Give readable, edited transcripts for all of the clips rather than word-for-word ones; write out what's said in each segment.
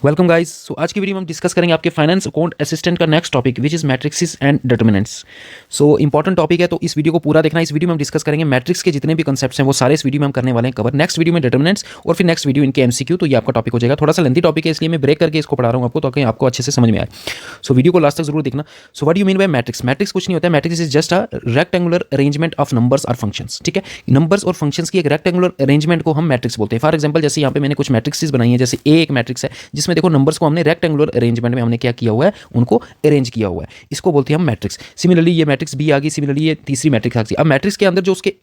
Welcome guys. सो आज की video में हम डिस्कस करेंगे आपके फाइनेंस अकाउंट असिस्टेंट का next topic which is matrix and determinants. So important topic है, तो इस वीडियो को पूरा देखना। इस वीडियो में हम डिस्कस करेंगे मैट्रिक्स के जितने भी कंसेप्ट्स हैं वो सारे इस वीडियो में हम करने वाले हैं कवर। नेक्स्ट वीडियो में डिटर्मिनेंट्स और फिर नेक्स्ट वीडियो इनके एमसीक्यू, तो ये आपका टॉपिक हो जाएगा। थोड़ा सा लेंथी टॉपिक है इसलिए मैं ब्रेक करके इसको पढ़ा रहा हूँ आपको, ताकि आपको अच्छे से समझ में आए। सो वीडियो को लास्ट तक जरूर देखना। So what you mean by matrix? Matrix कुछ नहीं होता है, matrix is just a rectangular arrangement of numbers और फंक्शंस। ठीक है, नंबर्स और फंक्शंस की एक रेक्टेंगुलर अरेंजमेंट को हम मैट्रिक्स बोलते हैं। फॉर एग्जांपल जैसे यहाँ पे मैंने कुछ मैट्रिक्स बनाई है, जैसे ए एक मैट्रिक्स है जिसमें देखो नंबर्स को हमने रेक्टेंगुलर अरेंजमेंट में हमने क्या किया हुआ है, उनको अरेंज किया हुआ है, इसको बोलते हैं हम मैट्रिक्स। सिमिलरली ये मैट्रिक्स बी आ गई, सिमिलरली ये तीसरी मैट्रिक्स आ गई। अब मैट्रिक्स के अंदर जो उसके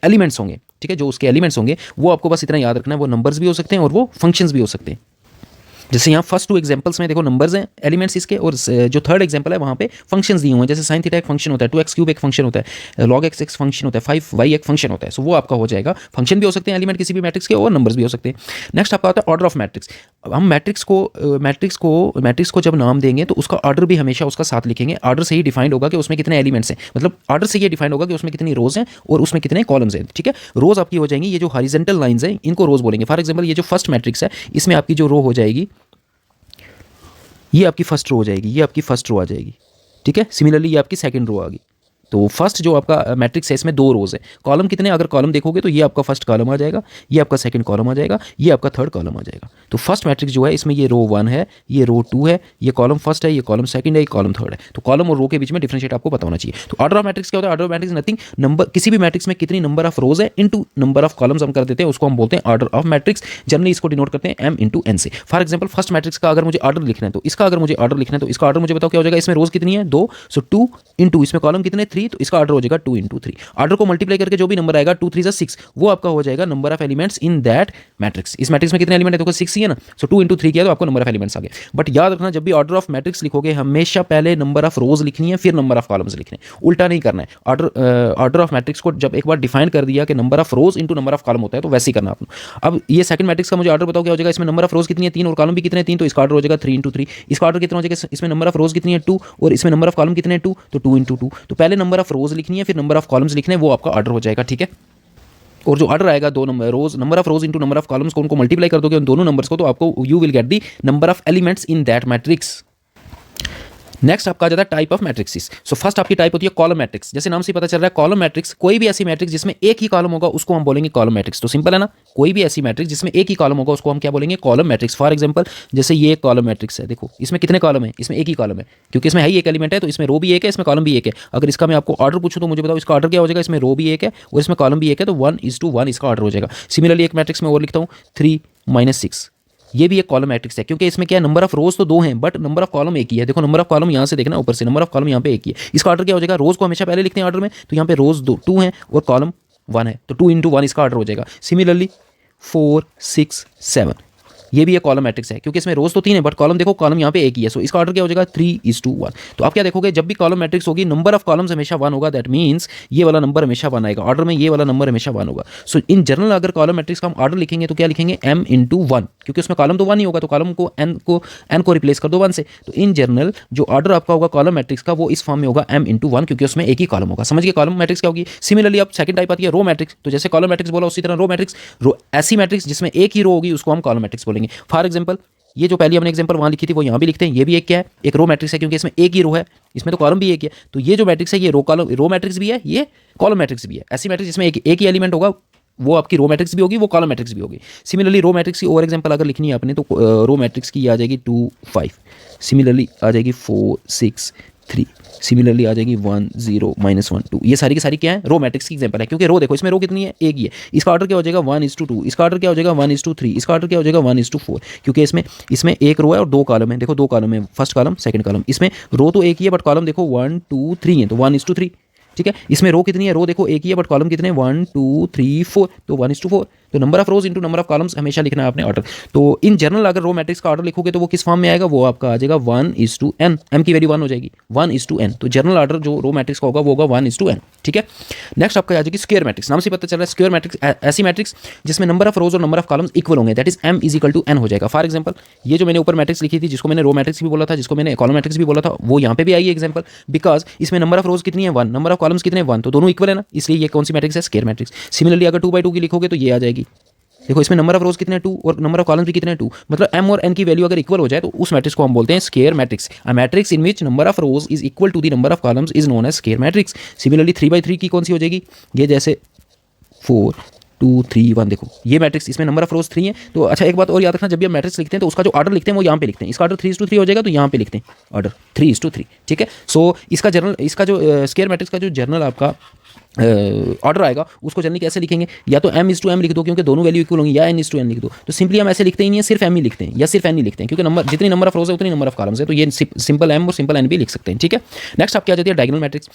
एलिमेंट्स होंगे, ठीक है, जो उसके एलिमेंट्स होंगे वो आपको बस इतना याद रखना है, वो नंबर्स भी हो सकते हैं और वो फंक्शंस भी हो सकते हैं। जैसे यहाँ फर्स्ट टू एग्जांपल्स में देखो नंबर्स हैं एलिमेंट्स इसके, और जो थर्ड एग्जांपल है वहाँ पे फंक्शंस दिए हुए हैं। जैसे साइन थीटा एक फंक्शन होता है, 2x³ एक फंक्शन होता है, log x एक फंक्शन होता है, 5y एक फंक्शन होता है। सो वो आपका हो जाएगा, फंक्शन भी हो सकते हैं एलिमेंट किसी भी मैट्रिक्स के, और नंबर्स भी हो सकते हैं। नेक्स्ट आपका होता है ऑर्डर ऑफ मैट्रिक्स। हम मैट्रिक्स को जब नाम देंगे तो उसका ऑर्डर भी हमेशा उसका साथ लिखेंगे। ऑर्डर से ही डिफाइंड होगा कि उसमें कितने एलिमेंट्स हैं, मतलब ऑर्डर से ये डिफाइंड होगा कि उसमें कितनी रोज हैं और उसमें कितने कॉलम्स हैं। ठीक है, रोज आपकी हो जाएंगी, ये जो हॉरिजॉन्टल लाइंस हैं इनको रोज बोलेंगे। फॉर एग्जांपल ये जो फर्स्ट मैट्रिक्स है इसमें आपकी जो रो हो जाएगी, ये आपकी फर्स्ट रो हो जाएगी, ये आपकी फर्स्ट रो आ जाएगी। ठीक है, सिमिलरली ये आपकी सेकंड रो आ गई। तो फर्स्ट जो आपका मैट्रिक्स है इसमें दो रोज है। कॉलम कितने, अगर कॉलम देखोगे तो ये आपका फर्स्ट कॉलम आ जाएगा, ये आपका सेकंड कॉलम आ जाएगा, ये आपका थर्ड कॉलम आ जाएगा। तो फर्स्ट मैट्रिक्स जो है इसमें ये रो 1 है, ये रो 2 है, ये कॉलम फर्स्ट है, ये कॉलम सेकंड है, ये कॉलम थर्ड है। तो कॉलम और रो के बीच में डिफरेंशिएट आपको पता होना चाहिए। तो ऑर्डर ऑफ मैट्रिक्स क्या होता है? Order of matrix nothing, number किसी भी मैट्रिक्स में कितनी नंबर ऑफ रोज है इनटू नंबर ऑफ कॉलम्स हम कर देते हैं, उसको हम बोलते हैं ऑर्डर ऑफ मैट्रिक्स। जनरली इसको डिनोट करते हैं m/n से। फॉर एग्जांपल फर्स्ट मैट्रिक्स का अगर मुझे ऑर्डर लिखना है, तो इसका अगर मुझे ऑर्डर लिखना है तो इसका ऑर्डर मुझे बताओ क्या हो जाएगा। इसमें रोज कितनी है 2, सो 2 इंटू इसमें कॉलम कितने 3, तो इसका ऑर्डर हो जाएगा 2 इंटू 3। ऑर्डर को मल्टीप्लाई करके जो भी नंबर आएगा 2 3 6, वो आपका हो जाएगा number of elements in that matrix. इस मैट्रिक्स में कितने एलिमेंट है, देखो 6 ही है ना, सो 2 इंटू 3 किया तो आपको नंबर ऑफ एलिमेंट्स आ गए। बट याद रखना जब भी ऑर्डर ऑफ मैट्रिक्स लिखोगे हमेशा पहले नंबर ऑफ रोज लिखनी है फिर नंबर ऑफ कॉलम्स लिखने, उल्टा नहीं करना है। ऑर्डर ऑफ मैट्रिक्स को जब एक बार डिफाइन कर दिया कि number of rose into number of column होता है तो वैसे ही करना आपने। अब ये सेकंड मैट्रिक्स का मुझे ऑर्डर बताओ क्या हो जाएगा। इसमें नंबर ऑफ रोज कितनी है 3 और कॉलम भी कितने 3, तो इसका ऑर्डर हो जाएगा 3 इंटू 3। इसका ऑर्डर कितना हो जाएगा, इसमें नंबर ऑफ रोज कितनी है 2 और इसमें नंबर ऑफ कॉलम कितने हैं 2, तो 2 इंटू 2। तो पहले नंबर ऑफ रोज लिखनी है फिर नंबर ऑफ कॉलम्स लिखने, वो आपका ऑर्डर हो जाएगा। ठीक है, और जो ऑर्डर आएगा दो number of rose into number of columns को उनको मल्टीप्लाई कर दोगे उन दोनों नंबर्स को, तो आपको you will get the number of elements in that matrix. Next आपका आ जाता है type of matrix. So first आपकी टाइप होती है कॉलम मैट्रिक्स। जैसे नाम से पता चल रहा है कॉलम मैट्रिक्स, कोई भी ऐसी मैट्रिक्स जिसमें एक ही कॉलम होगा उसको हम बोलेंगे कॉलम मैट्रिक्स। तो सिंपल है ना, कोई भी ऐसी मैट्रिक्स जिसमें एक ही कॉलम होगा उसको हम क्या बोलेंगे, कॉलम मैट्रिक्स। फॉर एग्जांपल जैसे ये एक कॉलम मैट्रिक्स है, देखो इसमें कितने कॉलम है, इसमें एक ही कॉलम है, क्योंकि इसमें है ही एक एलिमेंट है, तो इसमें रो भी एक है, इसमें कॉलम भी एक है। अगर इसका मैं आपको ऑर्डर पूछूं तो मुझे बताओ इसका ऑर्डर क्या हो जाएगा। इसमें रो भी एक है और इसमें कॉलम भी एक है, तो 1:1 इसका ऑर्डर हो जाएगा। सिमिलरली एक मैट्रिक्स में और लिखता हूँ 3 - 6, ये भी एक कॉलम मैट्रिक्स है, क्योंकि इसमें क्या है नंबर ऑफ रोज तो दो हैं बट नंबर ऑफ कॉलम एक ही है। देखो नंबर ऑफ कॉलम यहाँ से देखना ऊपर से, नंबर ऑफ कॉलम यहाँ पे एक ही है। इसका ऑर्डर क्या हो जाएगा, रोज को हमेशा पहले लिखते हैं ऑर्डर में, तो यहाँ पे रोज 2 हैं और कॉलम 1 है, तो 2 इंटू 1 इसका ऑर्डर हो जाएगा। सिमिलरली 4 6 7, ये भी एक कॉलम मैट्रिक्स है, क्योंकि इसमें रोज तो 3 है बट कॉलम देखो कॉलम यहाँ पे एक ही है, सो इसका ऑर्डर क्या हो जाएगा 3:1। तो आप क्या देखोगे, जब भी कॉलम मैट्रिक्स होगी नंबर ऑफ कॉलम्स हमेशा 1 होगा, दैट मीन्स ये वाला नंबर हमेशा 1 आएगा ऑर्डर में, ये वाला नंबर हमेशा 1 होगा। सो इन जनरल अगर कॉलम मैट्रिक्स का हम ऑर्डर लिखेंगे तो क्या लिखेंगे m/1, क्योंकि उसमें कॉलम तो 1 ही होगा, तो कॉलम को n को रिप्लेस कर दो 1 से। तो इन जनरल जो ऑर्डर आपका होगा कॉलम मैट्रिक्स का वो इस फॉर्म में होगा m/1, क्योंकि उसमें एक ही कॉलम होगा। समझ गए कॉलम मैट्रिक्स क्या होगी। सिमिलरली अब सेकंड टाइप आती है रो मैट्रिक्स। तो जैसे कॉलम मैट्रिक्स बोला उसी तरह रो मैट्रिक्स, ऐसी मैट्रिक्स जिसमें एक ही रो होगी उसको हम कॉलम मैट्रिक्स बोलेंगे। फॉर एग्जाम्पल ये जो पहली हमने एग्जांपल वहां लिखी थी वो यहाँ भी लिखते हैं, ये भी एक क्या है, एक रो मैट्रिक्स है, क्योंकि इसमें एक ही रो है, इसमें तो कॉलम भी एक है। तो ये जो मैट्रिक्स है ये रो मैट्रिक्स भी है, ये कॉलम मैट्रिक्स भी है। ऐसी मैट्रिक्स जिसमें एक ही एलिमेंट होगा वो आपकी रो मैट्रिक्स भी होगी, वो कॉलम मैट्रिक्स भी होगी। सिमिलरली रो मैट्रिक्स की और एग्जांपल अगर लिखनी है आपने तो रो मैट्रिक्स की आ जाएगी 2 5, सिमिलरली आ जाएगी 4 6 3, सिमिलरली आ जाएगी 1 0 -1 2। ये सारी की सारी क्या है, रो मैट्रिक्स की एग्जांपल है, क्योंकि रो देखो इसमें रो कितनी है एक ही है। इसका ऑर्डर क्या हो जाएगा 1:2, इसका ऑर्डर क्या हो जाएगा 1:3, इसका ऑर्डर क्या हो जाएगा 1:4, क्योंकि इसमें एक रो है और 2 कॉलम है। देखो 2 कॉलम है, फर्स्ट कॉलम सेकंड कॉलम, इसमें रो तो एक ही है बट कॉलम देखो 1 2 3 है, तो 1:3। ठीक है, इसमें रो कितनी है, रो देखो एक ही है बट कॉलम कितने 1 2 3 4, तो 1:4। तो number of rose into number of columns हमेशा लिखना है आपने ऑर्डर। तो इन जनरल अगर रो मैट्रिक्स का ऑर्डर लिखोगे तो वो किस फॉर्म में आएगा, वो आपका आ जाएगा 1:n, m की वैल्यू 1 हो जाएगी 1:n। तो जनरल ऑर्डर जो रो मैट्रिक्स का होगा वो होगा 1:n। ठीक है, नेक्स्ट आपका आ जाएगी स्क्वायर मैट्रिक्स। नाम से पता चल रहा है स्क्वायर मैट्रिक्स ऐसी मैट्रिक्स जिसमें नंबर ऑफ रोज और नंबर ऑफ कॉलम्स इक्वल होंगे, दैट इज m=n हो जाएगा। फॉर एग्जांपल ये जो मैंने ऊपर मैट्रिक्स लिखी थी जिसको मैंने रो मैट्रिक्स भी बोला था, जिसको मैंने कॉलम मैट्रिक्स भी बोला था, वो यहाँ पे भी आई एग्जांपल, बिकॉज इसमें नंबर ऑफ रोज कितनी है 1, नंबर ऑफ कॉलम्स कितने 1, तो दोनों इक्वल है ना, इसलिए ये कौन सी मैट्रिक्स है, स्क्वायर मैट्रिक्स। सिमिलरली अगर 2/2 की लिखोगे तो ये आ जाएगी देखो इसमें नंबर ऑफ रोज कितने 2 और नंबर ऑफ कॉलम्स भी कितने 2, मतलब m और n की वैल्यू अगर इक्वल हो जाए तो उस मैट्रिक्स को हम बोलते हैं square matrix. A matrix in which number of rows is equal to the number of columns is known as square matrix. Similarly 3/3 की कौन सी हो जाएगी, ये जैसे 4 2 3 1, देखो ये मैट्रिक्स, इसमें नंबर ऑफ रोज 3 है। तो अच्छा एक बात और याद रखना, जब भी हम मैट्रिक्स लिखते हैं तो उसका जो ऑर्डर लिखते हैं वो यहाँ पे लिखते हैं। इसका ऑर्डर 3:3 हो जाएगा तो यहाँ पे लिखते हैं ऑर्डर 3:3, ठीक है। सो इसका जनरल, इसका जो स्क्वायर मैट्रिक्स का जो जनरल आपका ऑर्डर आएगा उसको जनरली कैसे लिखेंगे, या तो m/m लिख दो क्योंकि दोनों वैल्यू इक्वल होंगी, या n/n लिख दो। तो सिंपली हम ऐसे लिखते ही नहीं है, सिर्फ m ही लिखते हैं या सिर्फ n ही लिखते हैं, क्योंकि नंबर जितनी नंबर ऑफ रोज है उतनी नंबर ऑफ कॉलम्स है। तो ये सिंपल m और सिंपल n भी लिख सकते हैं, ठीक है। नेक्स्ट आपकी आ जाती है डायगोनल मैट्रिक्स।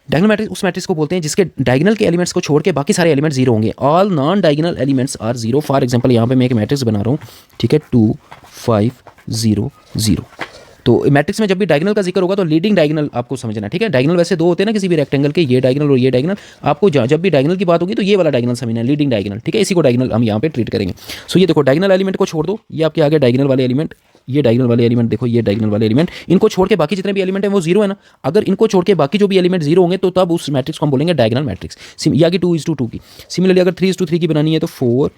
डायगोनल मैट्रिक्स उस मैट्रिक्स को बोलते हैं जिसके डायगोनल के एलिमेंट्स को छोड़ के बाकी सारे एलिमेंट्स जीरो होंगे। All non diagonal elements are zero. For example यहाँ पे मैं एक मैट्रिक्स बना रहा हूँ, ठीक है, 2 5 0 0। तो मैट्रिक्स में जब भी डायगोनल का जिक्र होगा तो लीडिंग डायगोनल आपको समझना, ठीक है। डायगोनल वैसे दो होते हैं ना किसी भी रेक्टेंगल के, ये डायगोनल और ये डायगोनल। आपको जब भी डायगोनल की बात होगी तो ये वाला डायगोनल समझना है, लीडिंग डायगोनल, ठीक है। इसी को डायगोनल हम यहाँ पे ट्रीट करेंगे। सो ये देखो डायगोनल एलिमेंट को छोड़ दो, ये आपके आगे डायगोनल वाले एलिमेंट, ये डायगोनल वाले एलिमेंट, देखो ये डायगोनल वाले एलिमेंट, इनको छोड़ के बाकी जितने भी एलिमेंट हैं वो जीरो है ना। अगर इनको छोड़ के बाकी जो भी एलिमेंट जीरो होंगे तो तब उस मैट्रिक्स को हम बोलेंगे डायगोनल मैट्रिक्स। ये आगे 2:2 की। सिमिलरली अगर 3:3 की बनानी है तो 4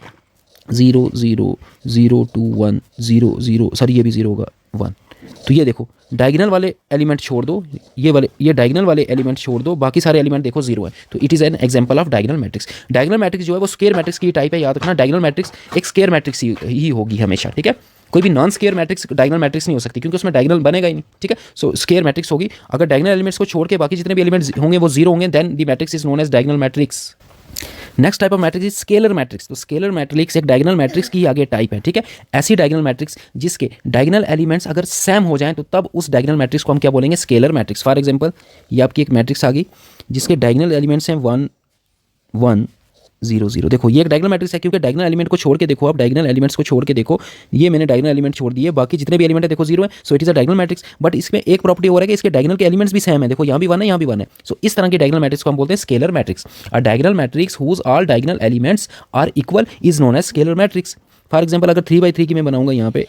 0 0 0 2 1 0 0, सॉरी ये भी 0 होगा 1। तो ये देखो डायगोनल वाले एलिमेंट छोड़ दो, ये डायगोनल वाले एलिमेंट छोड़ दो, बाकी सारे एलिमेंट देखो जीरो है। तो it is an example of diagonal matrix. Diagonal matrix जो है वो स्क्वायर मैट्रिक्स की टाइप है, याद रखना। डायगोनल मैट्रिक्स एक स्क्वायर मैट्रिक्स ही होगी हमेशा, ठीक है। कोई भी non square matrix diagonal matrix नहीं हो सकती क्योंकि उसमें डायगोनल बनेगा ही नहीं, ठीक है। सो स्क्वायर मैट्रिक्स होगी। अगर डायगोनल एलिमेंट्स को छोड़ के बाकी जितने भी एलिमेंट्स होंगे वो जीरो होंगे, then the matrix is known as diagonal matrix. Next type of matrix is scalar matrix. तो स्केलर मैट्रिक्स एक डायगोनल मैट्रिक्स की आगे टाइप है, ठीक है। ऐसी डायगोनल मैट्रिक्स जिसके डायगोनल एलिमेंट्स अगर सेम हो जाएं तो तब उस डायगोनल मैट्रिक्स को हम क्या बोलेंगे, स्केलर मैट्रिक्स। फॉर एग्जांपल ये आपकी एक मैट्रिक्स आ गई जिसके डायगोनल एलिमेंट्स हैं 1 1 0 0। देखो ये एक डायगोनल मैट्रिक्स है क्योंकि डायगोनल एलिमेंट को छोड़ के देखो, आप डायगोनल एलिमेंट्स को छोड़ के देखो, ये मैंने डायगोनल एलिमेंट छोड़ दिए, बाकी जितने भी एलिमेंट है देखो जीरो है। So it is a diagonal matrix. But इसमें एक प्रॉपर्टी हो रहा है कि इसके डायगोनल के एलिमेंट्स भी सेम है, देखो यहाँ भी 1 है यहाँ भी 1 है। सो इस तरह के डायगोनल मैट्रिक्स को हम बोलते हैं scalar matrix. A diagonal matrix whose all diagonal elements are equal is known as scalar matrix. For example अगर 3/3 की मैं बनाऊंगा यहाँ पे,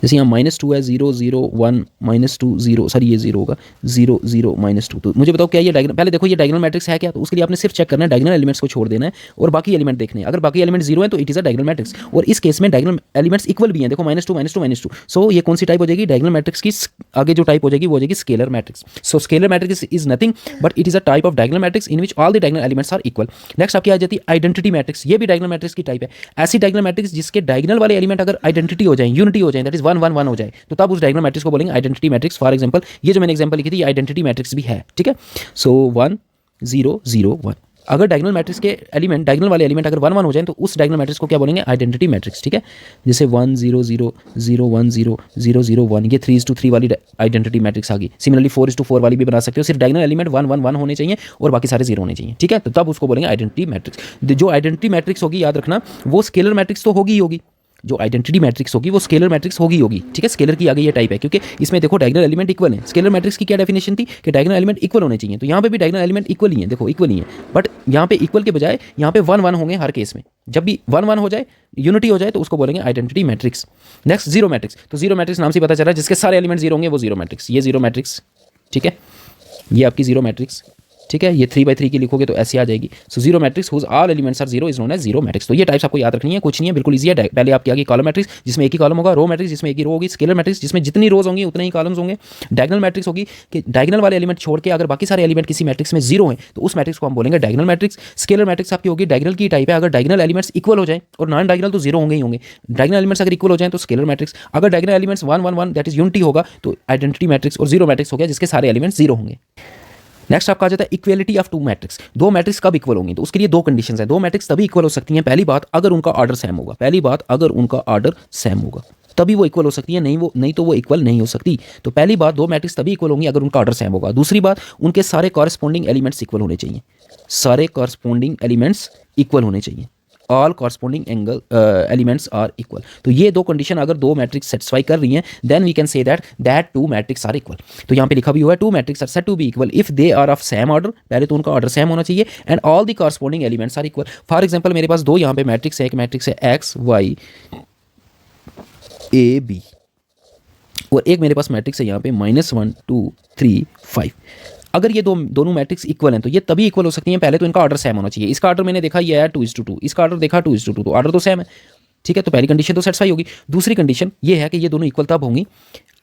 जैसे यहाँ -2 है, 0 0 1 -2 0, सॉरी ये 0 होगा 0 0 -2। तो मुझे बताओ क्या ये डायगोनल, पहले देखो ये डायगोनल मैट्रिक्स है क्या। तो उसके लिए आपने सिर्फ चेक करना है, डायगोनल एलिमेंट्स को छोड़ देना है और बाकी एलिमेंट देखने हैं। अगर बाकी एलिमेंट जीरो है तो it is a diagonal matrix. और इस केस में डायगोनल एलिमेंट्स इक्वल भी हैं, देखो -2 -2 -2। सो ये कौन सी टाइप हो जाएगी, डायगोनल मैट्रिक्स की आगे जो टाइप हो जाएगी वो हो जाएगी scalar matrix. So scalar matrix is nothing but it is a type of diagonal matrix in which all the diagonal elements are equal. Next आपकी आ जाती है आइडेंटिटी मैट्रिक्स। ये भी डायगोनल मैट्रिक्स की टाइप है। ऐसी डायगोनल मैट्रिक्स जिसके डायगोनल वाले एलिमेंट अगर आइडेंटिटी हो जाए, यूनिटी हो जाए, दैट इज 1 1 1 हो जाए, तो तब उस डायगोनल मैट्रिक्स को बोलेंगे आइडेंटिटी मैट्रिक्स। फॉर एग्जांपल ये जो मैंने एग्जांपल लिखी थी ये आइडेंटिटी मैट्रिक्स भी है, ठीक है। सो 1 0 0 1। अगर डायगोनल मैट्रिक्स के एलिमेंट, डायगोनल वाले एलिमेंट अगर 1 1 हो जाए तो उस डायगोनल मैट्रिक्स को क्या बोलेंगे, आइडेंटिटी मैट्रिक्स, ठीक है। जैसे 1 0 0 0 1 0 0 0 1, ये 3:3 वाली आइडेंटिटी मैट्रिक्स आ गई। सिमिलरली 4:4 वाली भी बना सकते हो, सिर्फ डायगोनल एलिमेंट 1 1 1 होने चाहिए और बाकी सारे जीरो होने चाहिए, ठीक है। तो तब उसको बोलेंगे आइडेंटिटी मैट्रिक्स। जो आइडेंटिटी मैट्रिक्स होगी याद रखना वो स्केलर मैट्रिक्स तो होगी ही होगी, जो आइडेंटिटी मैट्रिक्स होगी वो स्केलर मैट्रिक्स होगी ठीक है। स्केलर की आगे ये टाइप है क्योंकि इसमें देखो डायगोनल एलिमेंट इक्वल है। स्केलर मैट्रिक्स की क्या डेफिनेशन थी कि डायगोनल एलिमेंट इक्वल होने चाहिए, तो यहाँ पे भी डायगोनल एलिमेंट इक्वल ही है, देखो इक्वल ही है। बट यहाँ पे इक्वल के बजाय यहाँ पे 1 1 होंगे हर केस में। जब भी 1 1 हो जाए, यूनिटी हो जाए, तो उसको बोलेंगे identity matrix. Next zero matrix. तो जीरो मैट्रिक्स नाम से पता चल रहा है जिसके सारे एलिमेंट जीरो होंगे वो जीरो मैट्रिक्स। ये जीरो मैट्रिक्स, ठीक है, ये आपकी जीरो मैट्रिक्स, ठीक है। ये 3/3 की लिखोगे तो ऐसे आ जाएगी। So zero matrix whose all elements are zero is known as zero matrix. तो ये टाइप्स आपको याद रखनी है, कुछ नहीं है, बिल्कुल इजी है। पहले आपकी आगे कॉलम मैट्रिक्स जिसमें एक ही कॉलम होगा, रो मैट्रिक्स जिसमें एक ही रो होगी, स्केलर मैट्रिक्स जिसमें जितनी रोज होंगी उतने ही कॉलम्स होंगे, डायगोनल मैट्रिक्स होगी कि डायगोनल वाले एलिमेंट छोड़ के अगर बाकी सारे एलिमेंट किसी मैट्रिक्स में जीरो हैं तो उस मैट्रिक्स को हम बोलेंगे डायगोनल मैट्रिक्स। स्केलर मैट्रिक्स आपकी होगी डायगोनल की टाइप है, अगर डायगोनल एलिमेंट्स इक्वल हो जाए, और नॉन डायगोनल तो जीरो होंगे ही होंगे। डायगोनल एलिमेंट्स अगर इक्वल हो जाए तो स्केलर मैट्रिक्स, अगर diagonal elements 1 1 1 that is unity होगा तो आइडेंटिटी मैट्रिक्स, और जीरो मैट्रिक्स हो गया जिसके सारे एलिमेंट्स जीरो होंगे। नेक्स्ट आपका आ जाता है इक्वलिटी ऑफ टू मैट्रिक्स। दो मैट्रिक्स कब इक्वल होंगी, तो उसके लिए दो कंडीशंस है। दो मैट्रिक्स तभी इक्वल हो सकती हैं, पहली बात अगर उनका ऑर्डर सेम होगा, पहली बात अगर उनका ऑर्डर सेम होगा तभी वो इक्वल हो सकती है, नहीं तो वो इक्वल नहीं हो सकती। तो पहली बात दो मैट्रिक्स तभी इक्वल होंगी अगर उनका ऑर्डर सेम होगा। दूसरी बात उनके सारे कॉरस्पॉन्डिंग एलिमेंट्स इक्वल होने चाहिए, सारे कॉरस्पॉन्डिंग एलिमेंट्स इक्वल होने चाहिए, all corresponding elements are equal. तो ये दो कंडीशन अगर दो मैट्रिक्स सेटिस्फाई कर रही हैं then we can say that two matrix are equal. तो यहाँ पे लिखा भी हुआ है two matrix are said to be equal if they are of same order, पहले तो उनका ऑर्डर सेम होना चाहिए, and all the corresponding elements are equal. For example मेरे पास दो यहाँ पे मैट्रिक्स है, एक मैट्रिक्स है एक्स वाई ए बी, और एक मेरे पास मैट्रिक्स है यहाँ पे -1 2 3 5। अगर ये दोनों मैट्रिक्स इक्वल हैं तो ये तभी इक्वल हो सकती हैं, पहले तो इनका ऑर्डर सेम होना चाहिए। इसका ऑर्डर मैंने देखा ये है 2:2, इसका ऑर्डर देखा 2:2, तो ऑर्डर तो सेम है, ठीक है। तो पहली कंडीशन तो सेटिस्फाई होगी। दूसरी कंडीशन ये है कि ये दोनों इक्वल तब होंगी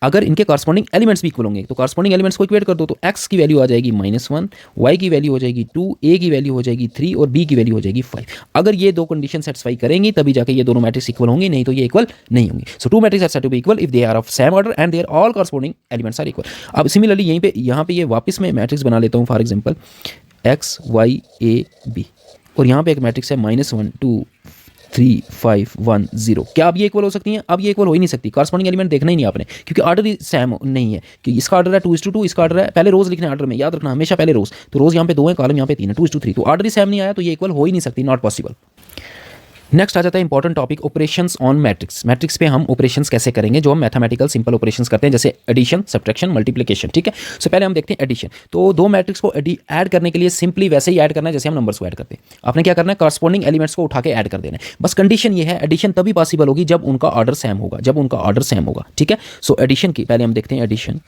अगर इनके कॉरस्पॉन्डिंग एलिमेंट्स भी इक्वल होंगे। तो कॉरस्पॉन्डिंग एलिमेंट्स को इक्वेट कर दो, तो x की वैल्यू आ जाएगी -1, y की वैल्यू हो जाएगी 2, a की वैल्यू हो जाएगी 3 और b की वैल्यू हो जाएगी 5। अगर ये दो कंडीशन सेटिस्फाई करेंगी तभी जाके ये दोनों मैट्रिक्स इक्वल होंगे, नहीं तो ये इक्वल नहीं होंगी। So two matrix are said to be equal if they are of same order and their all corresponding elements are equal. अब सिमिलरली यहाँ पे ये वापस मैं मैट्रिक्स बना लेता हूँ, for example x y a b, और यहाँ पे एक मैट्रिक्स है -1 2 3 5 1 0। क्या अब ये इक्वल हो सकती हैं? अब ये इक्वल हो ही नहीं सकती, कॉरस्पॉन्डिंग एलिमेंट देखना ही नहीं आपने, क्योंकि ऑर्डर ही सेम नहीं है कि इसका ऑर्डर है 2:2, इसका ऑर्डर है, पहले रोज लिखना है ऑर्डर में, याद रखना हमेशा पहले रोज, तो रोज यहाँ पे 2 है, कॉलम यहाँ पे 3 है, 2:3, तो ऑर्डर ही सेम नहीं आया तो ये इक्वल हो ही नहीं सकती, नॉट पॉसिबल। नेक्स्ट आ जाता है important topic operations on matrix. Matrix पे हम ऑपरेशंस कैसे करेंगे, जो हम मैथमेटिकल सिंपल ऑपरेशंस करते हैं, जैसे एडिशन, सब्ट्रैक्शन, मल्टीप्लिकेशन, ठीक है। सो पहले हम देखते हैं एडिशन। तो दो मैट्रिक्स को ऐड करने के लिए सिंपली वैसे ही ऐड करना है जैसे हम नंबर्स को ऐड करते हैं। आपने क्या करना है, कॉरस्पॉन्डिंग एलिमेंट्स को उठा के ऐड कर देना है। बस कंडीशन ये है, एडिशन तभी पॉसिबल होगी जब उनका ऑर्डर सेम होगा, जब उनका ऑर्डर सेम होगा, ठीक है। सो एडिशन की पहले हम देखते हैं एडिशन।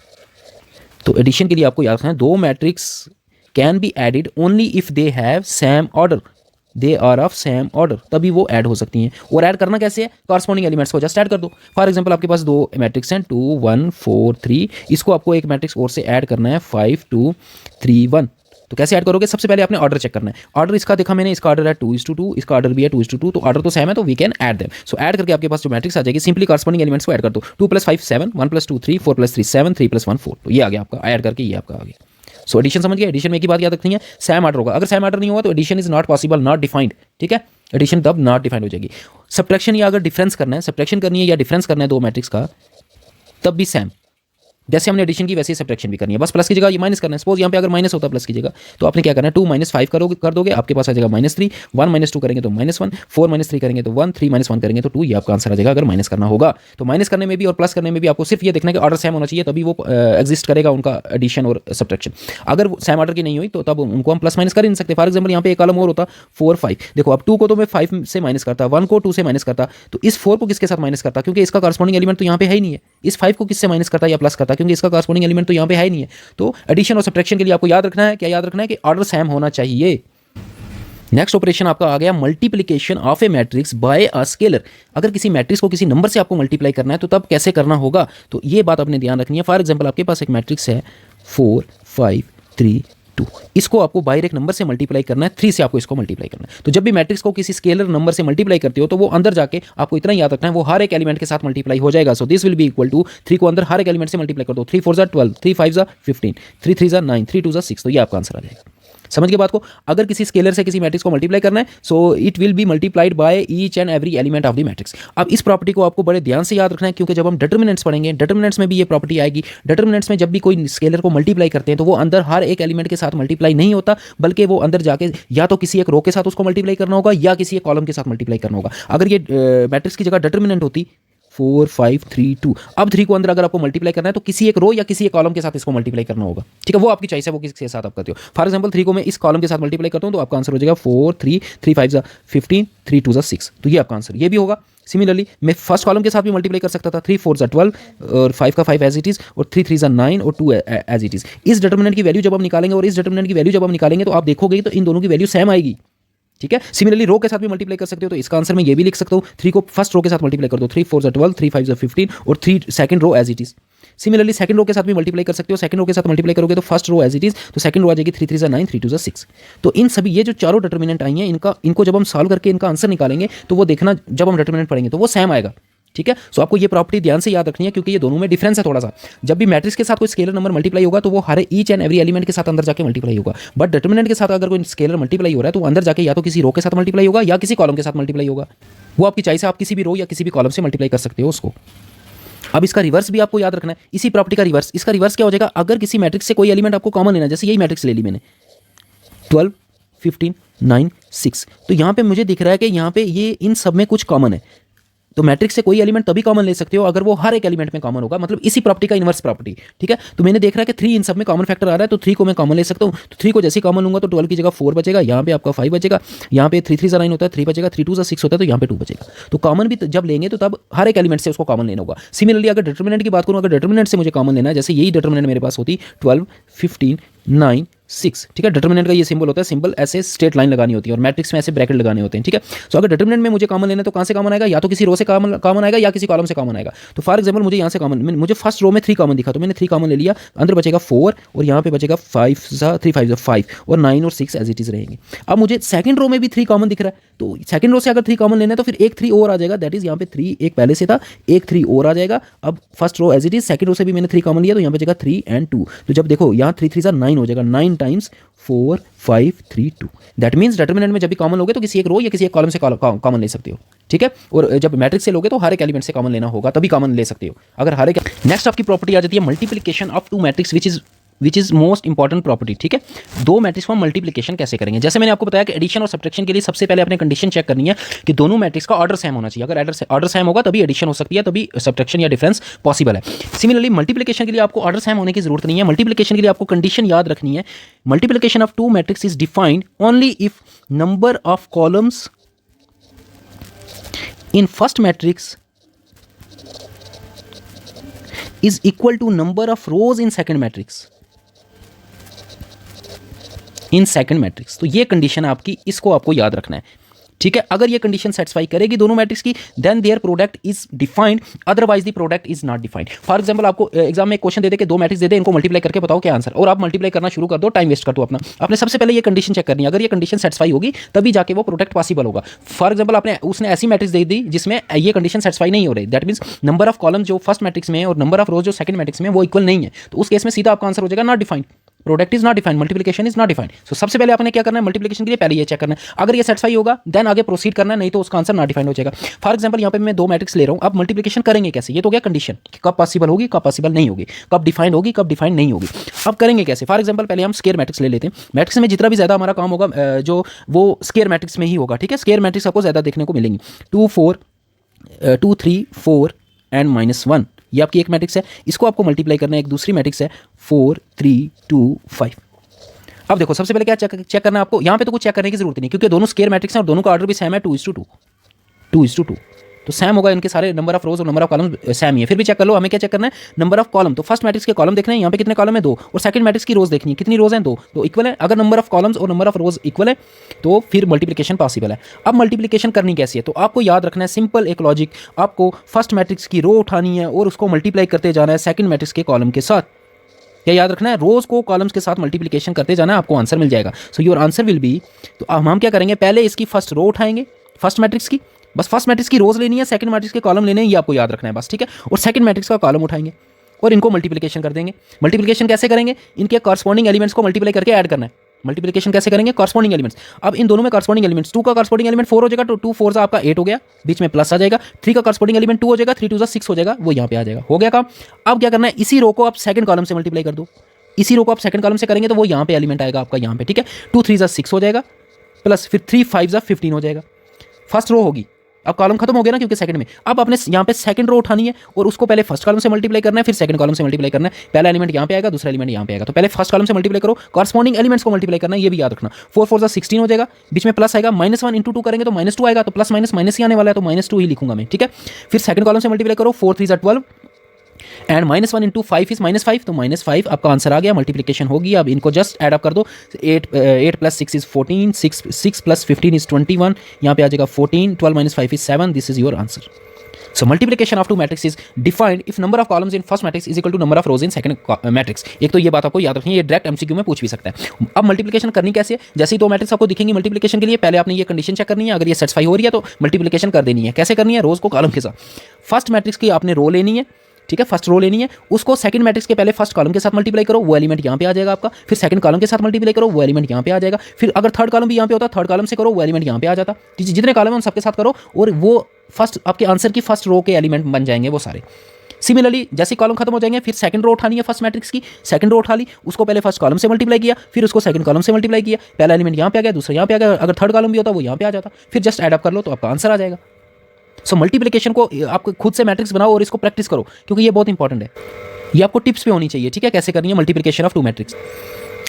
तो एडिशन के लिए आपको याद रखना है, दो matrix can be added only if they have same order, they are of same order, तभी वो ऐड हो सकती हैं। और ऐड करना कैसे है, कॉरस्पॉन्डिंग एलिमेंट्स को जस्ट ऐड कर दो। फॉर एग्जांपल आपके पास दो मैट्रिक्स हैं 2 1 4 3, इसको आपको एक मैट्रिक्स और से ऐड करना है 5 2 3 1। तो कैसे ऐड करोगे, सबसे पहले आपने ऑर्डर चेक करना है। ऑर्डर इसका देखा मैंने, इसका ऑर्डर है 2:2, इसका ऑर्डर भी है 2:2, तो ऑर्डर तो सेम है, तो we can add them. So add करके आपके पास जो मैट्रिक्स आ जाएगी, सिंपली कॉरस्पॉन्डिंग एलिमेंट्स को ऐड कर दो। 2 + 5 7, 1 + 2 3, 4 + 3 7, 3 + 1 4, तो ये आ गया आपका, ऐड करके ये आपका आ गया। सो एडिशन समझ गए। एडिशन में एक ही बात याद रखनी है, सेम ऑर्डर होगा। अगर सेम ऑर्डर नहीं होगा तो addition is not possible, not defined, ठीक है। एडिशन तब नॉट डिफाइंड हो जाएगी। सब्ट्रैक्शन या अगर डिफरेंस करना है, सब्ट्रैक्शन करनी है या डिफरेंस करना है दो मैट्रिक्स का, तब भी सेम, जैसे हमने एडिशन की वैसे ही सब्ट्रैक्शन भी करनी है, बस प्लस की जगह ये माइनस करना है। सपोज यहाँ पे अगर माइनस होता प्लस की जगह, तो आपने क्या करना है, 2 - 5 कर दोगे, आपके पास आ जाएगा -3, 1 - 2 करेंगे तो -1, 4 - 3 करेंगे तो 1, 3 - 1 करेंगे तो 2, ये आपका आंसर आ जाएगा अगर माइनस करना होगा। तो माइनस करने में भी और प्लस करने में भी आपको सिर्फ ये देखना है कि ऑर्डर सेम होना चाहिए, तभी वो एग्जिस्ट करेगा उनका एडिशन और सब्ट्रैक्शन। अगर सेम ऑर्डर की नहीं हुई तो तब उनको हम प्लस माइनस कर ही नहीं सकते। फॉर एग्जाम्पल यहाँ पे एक कॉलम और होता 4 5, देखो अब 2 को तो मैं 5 से माइनस करता, 1 को 2 से माइनस करता, तो इस 4 को किसके साथ माइनस करता, क्योंकि इसका कॉरस्पॉन्डिंग एलिमेंट तो यहाँ पे है ही नहीं है। इस 5 को किससे माइनस करता या प्लस करता, क्योंकि इसका कॉरस्पॉन्डिंग एलिमेंट तो यहाँ पे है ही नहीं है। तो एडिशन और सब्ट्रैक्शन के लिए आपको याद रखना है, क्या याद रखना है कि ऑर्डर सेम होना चाहिए। नेक्स्ट ऑपरेशन आपका आ गया multiplication of A matrix bye a scalar. अगर किसी मैट्रिक्स को किसी नंबर से आपको मल्टीप्लाई करना है तो तब कैसे करना होगा, तो ये बात आपने ध्यान रखनी है। फॉर एग्जांपल आपके पास एक मैट्रिक्स है 4 5 3 2, इसको आपको बाहर एक नंबर से मल्टीप्लाई करना है, 3 से आपको इसको मल्टीप्लाई करना है। तो जब भी मैट्रिक्स को किसी स्केलर नंबर से मल्टीप्लाई करते हो तो वो अंदर जाके आपको इतना याद रखना है, वो हर एक एलिमेंट के साथ मल्टीप्लाई हो जाएगा। So this will be equal to 3 को अंदर हर एक एलिमेंट से मल्टीप्लाई कर दो, 3 4 12, 3 5 15, 3 3 9, 3 2 6, तो ये आपका आंसर आ जाएगा। समझ के बात को, अगर किसी स्केलर से किसी मैट्रिक्स को मल्टीप्लाई करना है, so it will be multiplied by each and every element of the matrix. अब इस प्रॉपर्टी को आपको बड़े ध्यान से याद रखना है, क्योंकि जब हम डिटर्मिनेंट्स पढ़ेंगे, डिटर्मिनेंट्स में भी ये प्रॉपर्टी आएगी। डिटर्मिनेंट्स में जब भी कोई स्केलर को मल्टीप्लाई करते हैं तो वो अंदर हर एक एलिमेंट के साथ मल्टीप्लाई नहीं होता, बल्कि वो अंदर जाके या तो किसी एक रो के साथ उसको मल्टीप्लाई करना होगा या किसी एक कॉलम के साथ मल्टीप्लाई करना होगा। अगर ये मैट्रिक्स की जगह डिटर्मिनेंट होती 4 5 3 2, अब 3 को अंदर अगर आपको मल्टीप्लाई करना है तो किसी एक रो या किसी एक कॉलम के साथ इसको मल्टीप्लाई करना होगा, ठीक है। वो आपकी चॉइस है, वो किसके साथ आप करते हो। फॉर एग्जांपल 3 को मैं इस कॉलम के साथ मल्टीप्लाई करता हूं तो आपका आंसर हो जाएगा 4 3 3 5 15, 3 2 6, तो ये आपका आंसर ये भी होगा। सिमिलरली मैं फर्स्ट कॉलम के साथ भी मल्टीप्लाई कर सकता था, 3 4 12 और 5 का 5 एज इट इज, और 3 3 9 और 2 एज इट इज। इस डिटर्मिनेंट की वैल्यू जब हम निकालेंगे और इस डिटर्मिनेंट की वैल्यू जब हम निकालेंगे तो आप देखोगे तो इन दोनों की वैल्यू सेम आएगी, ठीक है। सिमिलरली रो के साथ भी मल्टीप्लाई कर सकते हो, तो इसका आंसर मैं ये भी लिख सकता हूँ, 3 को फर्स्ट रो के साथ मल्टीप्लाई कर दो, 3 4 12, 3 5 15 और 3 second row as it is. Similarly second row के साथ भी मल्टीप्लाई कर सकते हो, सेकंड रो के साथ मल्टीप्लाई करोगे तो first row as it is, तो सेकंड रो आ जाएगी 3 3 9, 3 2 6। तो इन सभी ये जो चारों डिटर्मिनेंट आई हैं, इनको जब हम सॉल्व करके इनका आंसर निकालेंगे तो वो देखना जब हम डिटर्मिनेंट पढ़ेंगे तो वो सेम आएगा, ठीक है। सो आपको ये प्रॉपर्टी ध्यान से याद रखनी है, क्योंकि ये दोनों में डिफरेंस है थोड़ा सा। जब भी मैट्रिक्स के साथ कोई स्केलर नंबर मल्टीप्लाई होगा तो वो हर ईच एंड एवरी एलिमेंट के साथ अंदर जाके मल्टीप्लाई होगा, बट डिटर्मिनेंट के साथ अगर कोई स्केलर मल्टीप्लाई हो रहा है तो वो अंदर जाके या तो किसी रो के साथ मल्टीप्लाई होगा या किसी कॉलम के साथ मल्टीप्लाई होगा। वो आपकी चॉइस है, आप किसी भी रो या किसी भी कॉलम से मल्टीप्लाई कर सकते हो उसको। अब इसका रिवर्स भी आपको याद रखना है, इसी प्रॉपर्टी का रिवर्स। इसका रिवर्स क्या हो जाएगा, अगर किसी मैट्रिक्स से कोई एलिमेंट आपको कॉमन लेना, जैसे यही मैट्रिक्स ले ली मैंने 12 15 9 6, तो यहाँ पे मुझे दिख रहा है कि यहाँ पे ये इन सब में कुछ कॉमन है, तो मैट्रिक्स से कोई एलिमेंट तभी कॉमन ले सकते हो अगर वो हर एक एलिमेंट में कॉमन होगा, मतलब इसी प्रॉपर्टी का इनवर्स प्रॉपर्टी, ठीक है। तो मैंने देख रहा है कि 3 इन सब में कॉमन फैक्टर आ रहा है, तो 3 को मैं कॉमन ले सकता हूँ। तो 3 को जैसे कॉमन लूंगा तो 12 की जगह 4 बचेगा, यहाँ पे आपका 5 बचेगा, यहाँ पे 3 3 सा 9 होता है, 3 बचेगा, 3 2 सा 6 होता है, तो यहाँ पे 2 बचेगा। तो कॉमन भी जब लेंगे तो तब हर एक एलिमेंट से उसको कॉमन लेना होगा। सिमिलरली अगर डिटर्मिनेंट की बात करूँ, अगर डिटर्मिनेंट से मुझे कॉमन लेना है, जैसे यही डिटर्मिनेंट मेरे पास होती 12 15 9 6, ठीक है। डिटर्मिनेंट का ये सिंबल होता है, सिंबल ऐसे स्ट्रेट लाइन लगानी होती है और मैट्रिक्स में ऐसे ब्रैकेट लगाने होते हैं, ठीक है। सो अगर डिटर्मिनेंट में मुझे कॉमन लेना है तो कहाँ से कॉमन आएगा, या तो किसी रो से कॉमन आएगा या किसी कॉलम से कॉमन आएगा। तो फॉर एग्जांपल मुझे यहाँ से कॉमन, मुझे फर्स्ट रो में 3 कॉमन दिखा तो मैंने 3 कॉमन ले लिया, अंदर बचेगा 4 और यहाँ पे बचेगा 5 3 5 5 और 9 और 6 एज इट इज रहेंगे। अब मुझे सेकंड रो में भी 3 कॉमन दिख रहा है, तो सेकंड रो से अगर 3 कॉमन लेना है तो फिर एक 3 और आ जाएगा, दैट इज यहाँ पे 3 एक पहले से था, एक 3 और आ जाएगा। अब first row as it is, second row से भी मैंने 3 कॉमन लिया तो यहाँ बचेगा 3 and 2। तो जब देखो यहाँ 3 3 9 हो जाएगा, 9 टाइम्स 4 5 3 2। दैट मीन्स डिटर्मिनेंट में जब भी कॉमन लोगे तो किसी एक रो या किसी एक कॉलम से कॉमन ले सकते हो, ठीक है। और जब मैट्रिक्स से लोगे तो हर एक एलिमेंट से कॉमन लेना होगा, तभी कॉमन ले सकते हो अगर हर एक। नेक्स्ट आपकी प्रॉपर्टी आ जाती है multiplication of 2 matrix which is most important property, ठीक है। 2 मैट्रिक्स का मल्टीप्लिकेशन कैसे करेंगे, जैसे मैंने आपको बताया कि एडिशन और सब्ट्रैक्शन के लिए सबसे पहले आपने कंडीशन चेक करनी है कि दोनों मैट्रिक्स का ऑर्डर सेम होना चाहिए। अगर ऑर्डर सेम होगा तभी एडिशन हो सकती है, तभी सब्ट्रैक्शन या डिफरेंस पॉसिबल है। सिमिलरली मल्टीप्लिकेशन के लिए आपको ऑर्डर सेम होने की जरूरत नहीं है। मल्टीप्लिकेशन के लिए आपको कंडीशन याद रखनी है, multiplication of 2 matrix is defined only if number of columns in first matrix is equal to number of rows in second matrix, in second matrix. तो ये कंडीशन आपकी, इसको आपको याद रखना है, ठीक है। अगर ये कंडीशन सेटिस्फाई करेगी दोनों मैट्रिक्स की, then their product is defined, otherwise the product is not defined. For example आपको एग्जाम में एक क्वेश्चन दे दे के 2 मैट्रिक्स दे दे, इनको मल्टीप्लाई करके बताओ क्या आंसर, और आप मल्टीप्लाई करना शुरू कर दो, टाइम वेस्ट कर दो अपना। आपने सबसे पहले ये कंडीशन चेक करनी है, अगर ये कंडीशन सेटिस्फाई होगी तभी जाके वो प्रोडक्ट पॉसिबल होगा। फॉर एग्जाम्पल उसने ऐसी मैट्रिक्स दे दी जिसमें ये कंडीशन सेटिस्फाई नहीं हो रही, that means number of column जो फर्स्ट मैट्रिक्स में और नंबर ऑफ रोज जो सेकंड मैट्रिक्स में वो इक्वल नहीं है, तो उस केस में सीधा आपका आंसर हो जाएगा not defined, product is not defined, multiplication is not defined. So सबसे पहले आपने क्या करना है, मल्टीप्लिकेशन के लिए पहले ये चेक करना है, अगर ये सेटिस्फाई होगा देन आगे प्रोसीड करना है, नहीं तो उसका आंसर नॉट डिफाइंड हो जाएगा। फॉर एग्जांपल यहाँ पे मैं 2 मैट्रिक्स ले रहा हूँ, अब मल्टीप्लिकेशन करेंगे कैसे, ये तो गया कंडीशन कि कब पॉसिबल होगी कब पॉसिबल नहीं होगी, कब डिफाइंड होगी कब डिफाइंड नहीं होगी। अब करेंगे कैसे, फॉर एग्जांपल पहले हम स्क्वायर मैट्रिक्स ले लेते हैं। मैट्रिक्स में जितना भी ज़्यादा हमारा काम होगा जो वो स्क्वायर मैट्रिक्स में ही होगा, ठीक है। स्क्वायर मैट्रिक्स आपको ज़्यादा देखने को मिलेंगी, 2 3 4 एंड -1, ये आपकी एक मैट्रिक्स है, इसको आपको मल्टीप्लाई करना है, एक दूसरी मैट्रिक्स है 4 3 2 5। अब देखो सबसे पहले क्या चेक करना है आपको, यहाँ पे तो कुछ चेक करने की जरूरत नहीं क्योंकि दोनों स्क्वायर मैट्रिक्स हैं और दोनों का ऑर्डर भी सेम है, 2:2, तो सेम होगा, इनके सारे नंबर ऑफ रोज और नंबर ऑफ कॉलम सेम ही है। फिर भी चेक कर लो, हमें क्या चेक करना है, नंबर ऑफ कॉलम। तो फर्स्ट मैट्रिक्स के कॉलम देखने हैं, यहाँ पे कितने कॉलम है 2, और सेकंड मैट्रिक्स की रोज देखनी है, कितनी रोज हैं 2, तो इक्वल है। अगर नंबर ऑफ कॉलम्स और नंबर ऑफ रोज इक्वल है तो फिर मल्टीप्लिकेशन पॉसिबल है। अब मल्टीप्लिकेशन करनी कैसी है, तो आपको याद रखना है सिंपल एक लॉजिक, आपको फर्स्ट मैट्रिक्स की रो उठानी है और उसको मल्टीप्लाई करते जाना है सेकंड मैट्रिक्स के कॉलम के साथ। क्या याद रखना है, रोज को कॉलम्स के साथ मल्टीप्लिकेशन करते जाना है, आपको आंसर मिल जाएगा। So your answer will be, तो हम क्या करेंगे, पहले इसकी फर्स्ट रो उठाएंगे फर्स्ट मैट्रिक्स की, बस फर्स्ट मैट्रिक्स की रोज लेनी है, सेकंड मैट्रिक्स के कॉलम लेने हैं, ये आपको याद रखना है बस, ठीक है। और सेकंड मैट्रिक्स का कॉलम उठाएंगे और इनको मल्टीप्लिकेशन कर देंगे। मल्टीप्लिकेशन कैसे करेंगे, इनके कॉरस्पॉन्डिंग एलिमेंट्स को मल्टीप्लाई करके ऐड करना है। मल्टीप्लिकेशन कैसे करेंगे, कॉरस्पॉन्डिंग एलिमेंट्स। अब इन दोनों में कॉरस्पॉन्डिंग एलिमेंट्स, 2 का कॉरस्पॉन्डिंग एलिमेंट 4 हो जाएगा, तो 2 4 आपका 8 हो गया, बीच में प्लस आ जाएगा। 3 का कॉरस्पॉन्डिंग एलिमेंट 2 हो जाएगा, 3 2 6 हो जाएगा, वो यहाँ पे आ जाएगा, हो गया काम। अब क्या करना है, इसी रो को आप सेकंड कॉलम से मल्टीप्लाई कर दो, इसी रो को आप सेकंड कॉलम से करेंगे तो वो यहाँ पे एलिमेंट आएगा आपका यहाँ पे, ठीक है। 2 3 6 हो जाएगा, प्लस फिर 3 5 15 हो जाएगा, फर्स्ट रो होगी। अब कॉलम खत्म हो गया ना क्योंकि सेकंड में, अब आपने यहाँ पे सेकंड रो उठानी है और उसको पहले फर्स्ट कॉलम से मल्टीप्लाई करना है, फिर सेकंड कॉलम से मल्टीप्लाई करना है। पहला एलिमेंट यहाँ पे आएगा, दूसरा एलिमेंट यहाँ पे आएगा, तो पहले फर्स्ट कॉलम से मल्टीप्लाई करो, कॉरस्पॉन्डिंग एलिमेंट्स को मल्टीप्लाई करना है, ये भी याद रखना। 4 4 16 हो जाएगा, बीच में प्लस आएगा, -1 × 2 करेंगे तो -2 आएगा, तो प्लस माइनस माइनस ही आने वाला है, तो -2 ही लिखूंगा मैं, ठीक है। फिर सेकंड कॉलम से मल्टीप्लाई करो, 4 3 12 एंड -1 × 5 इज -5, तो -5 आपका आंसर आ गया, मल्टीप्लिकेशन होगी। अब इनको जस्ट ऐड अप कर दो, 8 + 6 इज 14, 6 + 15 इज 21, यहाँ पे आ जाएगा 14, 12 - 5 is 7, this is your answer. So multiplication of 2 matrix is defined if number of columns in first matrix is equal to number of rows in second matrix। एक तो ये बात आपको याद रखनी है, ये डायरेक्ट एमसीक्यू में पूछ भी सकता है। अब मल्टीप्लिकेशन करनी कैसे है, जैसे ही 2 मैट्रिक्स आपको दिखेंगी मल्टीप्लिकेशन के लिए, पहले आपने ये कंडीशन चेक करनी है, अगर ये सेटिस्फाई हो रही है तो मल्टीप्लिकेशन कर देनी है। कैसे करनी है, रोज को कॉलम के साथ। फर्स्ट मैट्रिक्स की आपने रो लेनी है, ठीक है, फर्स्ट रो लेनी है, उसको सेकंड मैट्रिक्स के पहले फर्स्ट कॉलम के साथ मल्टीप्लाई करो, वो एलिमेंट यहाँ पे आ जाएगा आपका। फिर सेकंड कॉलम के साथ मल्टीप्लाई करो, वो एलिमेंट यहाँ पे आ जाएगा। फिर अगर थर्ड कॉलम भी यहाँ पे होता, थर्ड कॉलम से करो, वो एलिमेंट यहाँ पे आ जाता। जितने कॉलम है उन सबके साथ करो और वो फर्स्ट आपके आंसर की फर्स्ट रो के एलिमेंट बन जाएंगे वो सारे। सिमिलरली जैसे कॉलम खत्म हो जाएंगे, फिर सेकंड रो उठानी है फर्स्ट मैट्रिक्स की, सेकंड रो उठा ली, उसको पहले फर्स्ट कॉलम से मल्टीप्लाई किया, फिर उसको सेकंड कॉलम से मल्टीप्लाई किया, पहला एलिमेंट यहाँ पे आ गया, दूसरा यहाँ पे आ गया, अगर थर्ड कॉलम भी होता वो यहाँ पे आ जाता, फिर जस्ट ऐड अप कर लो तो आपका आंसर आ जाएगा। सो मल्टीप्लिकेशन को आप खुद से मैट्रिक्स बनाओ और इसको प्रैक्टिस करो, क्योंकि ये बहुत इंपॉर्टेंट है। ये आपको टिप्स पे होनी चाहिए, ठीक है, कैसे करनी है मल्टीप्लिकेशन ऑफ टू मैट्रिक्स।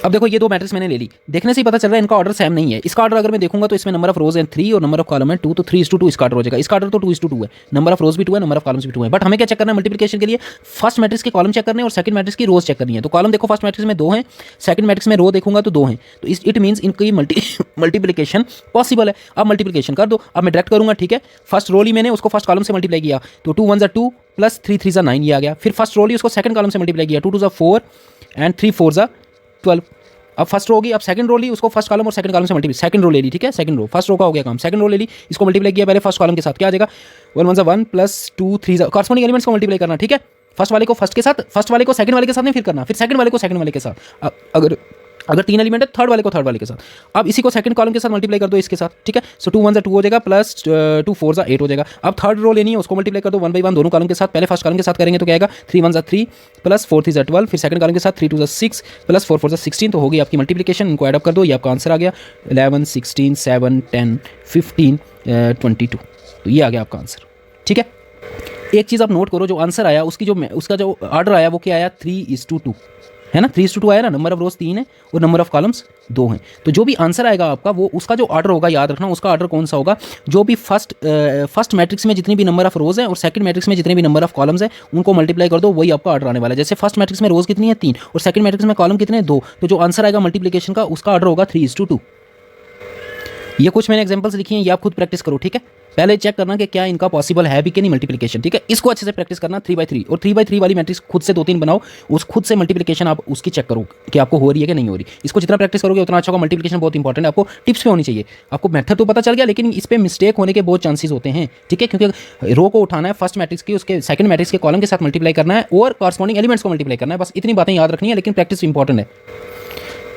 अब देखो ये दो मैट्रिक्स मैंने ले ली, देखने से ही पता चल रहा है इनका ऑर्डर सेम नहीं है। इसका ऑर्डर अगर मैं देखूंगा तो इसमें नंबर ऑफ रोज है 3 और नंबर ऑफ कॉलम है 2, तो 3:2 इसका ऑर्डर हो जाएगा। इसका ऑर्डर तो 2:2 है, नंबर ऑफ रोज भी 2 है, नंबर ऑफ कॉलम्स भी 2 है। बट हमें क्या चेक करना है मल्टीप्लिकेशन के लिए? फर्स्ट मैट्रिक्स के कॉलम चेक करने और सेकंड मैट्रिक्स की रोज चेक करनी है। तो कॉलम देखो फर्स्ट मैट्रिक्स में 2 हैं, सेकंड मैट्रिक्स में रो देखूंगा तो 2 हैं, तो इट मीन्स इनकी मल्टीप्लिकेशन पॉसिबल है। अब मल्टीप्लिकेशन कर दो, अब मैं डायरेक्ट करूंगा, ठीक है। फर्स्ट रो ली मैंने, उसको फर्स्ट कॉलम से मल्टीप्लाई किया तो 2 1 2 प्लस 3 3 9 ये आ गया। फिर फर्स्ट रो ली, उसको सेकंड कॉलम से मल्टीप्लाई किया 2 2 4 एंड 3 4 12। अब फर्स्ट रो होगी, अब सेकंड रो ली, उसको फर्स्ट कॉलम और सेकंड कॉलम से मल्टीप्लाई, सेकंड रो ले ली, ठीक है, सेकंड रो, फर्स्ट रो का हो गया काम, सेकंड रो ले ली, इसको मल्टीप्लाई किया पहले फर्स्ट कॉलम के साथ, क्या आ जाएगा 1 1 1 प्लस 2 3 कॉरस्पॉन्डिंग एलिमेंट्स को मल्टीप्लाई करना, ठीक है। फर्स्ट वाले को फर्स्ट के साथ, फर्स्ट वाले को सेकंड वाले के साथ नहीं फिर करना, फिर सेकंड वाले को सेकंड वाले के साथ। अगर 3 एलिमेंट है थर्ड वाले को थर्ड वाले के साथ। अब इसी को सेकंड कॉलम के साथ मल्टीप्लाई कर दो इसके साथ, ठीक है। सो 2 1 2 हो जाएगा प्लस 2 4 8 हो जाएगा। अब थर्ड रो लेनी है, उसको मल्टीप्लाई कर दो 1 बाई 1 दोनों कॉलम के साथ। पहले फर्स्ट कॉलम के साथ करेंगे तो क्या आएगा 3 1 3 प्लस 4 3 12, फिर सेकंड कॉलम के साथ 3 2 6 प्लस 4 4 16, तो होगी आपकी मल्टीप्लिकेशन। इनको एड अप कर दो, ये आपका आंसर आ गया 11 16 7 10 15 22, तो ये आ गया आपका आंसर, ठीक है। एक चीज़ आप नोट करो, जो आंसर आया उसका जो ऑर्डर आया वो क्या आया 3:2 है ना, 3:2 आया ना। नंबर ऑफ रोज 3 है और नंबर ऑफ कॉलम्स 2 हैं। तो जो भी आंसर आएगा आपका वो उसका जो ऑर्डर होगा, याद रखना उसका ऑर्डर कौन सा होगा। जो भी फर्स्ट मैट्रिक्स में जितनी भी नंबर ऑफ रोज है और सेकंड मैट्रिक्स में जितने भी नंबर ऑफ कॉलम्स है उनको मल्टीप्लाई कर दो, वही आपका ऑर्डर आने वाला है। जैसे फर्स्ट मैट्रिक्स में रोज कितनी है 3 और सेकंड मैट्रिक्स में कॉलम कितने हैं 2, तो जो आंसर आएगा मल्टीप्लिकेशन का उसका ऑर्डर होगा 3:2। ये कुछ मैंने एग्जांपल्स लिखी हैं, ये आप खुद प्रैक्टिस करो, ठीक है। पहले चेक करना कि क्या इनका पॉसिबल है भी कि नहीं मल्टीप्लिकेशन, ठीक है। इसको अच्छे से प्रैक्टिस करना 3/3 और 3/3 वाली मैट्रिक्स खुद से 2-3 बनाओ, उस खुद से मल्टीप्लिकेशन आप उसकी चेक करो कि आपको हो रही है कि नहीं हो रही। इसको जितना प्रैक्टिस करोगे उतना अच्छा होगा। मल्टीप्लिकेशन बहुत इंपॉर्टेंट है, आपको टिप्स पे होनी चाहिए। आपको मेथड तो पता चल गया, लेकिन इस पर मिस्टेक होने के बहुत चांसेस होते हैं, ठीक है, क्योंकि रो को उठाना है फर्स्ट मैट्रिक्स की, उसके सेकंड मैट्रिक्स के कॉलम के साथ मल्टीप्लाई करना है और कॉरस्पॉन्डिंग एलिमेंट्स को मल्टीप्लाई करना है। बस इतनी बातें याद रखनी है, लेकिन प्रैक्टिस इंपॉर्टेंट है।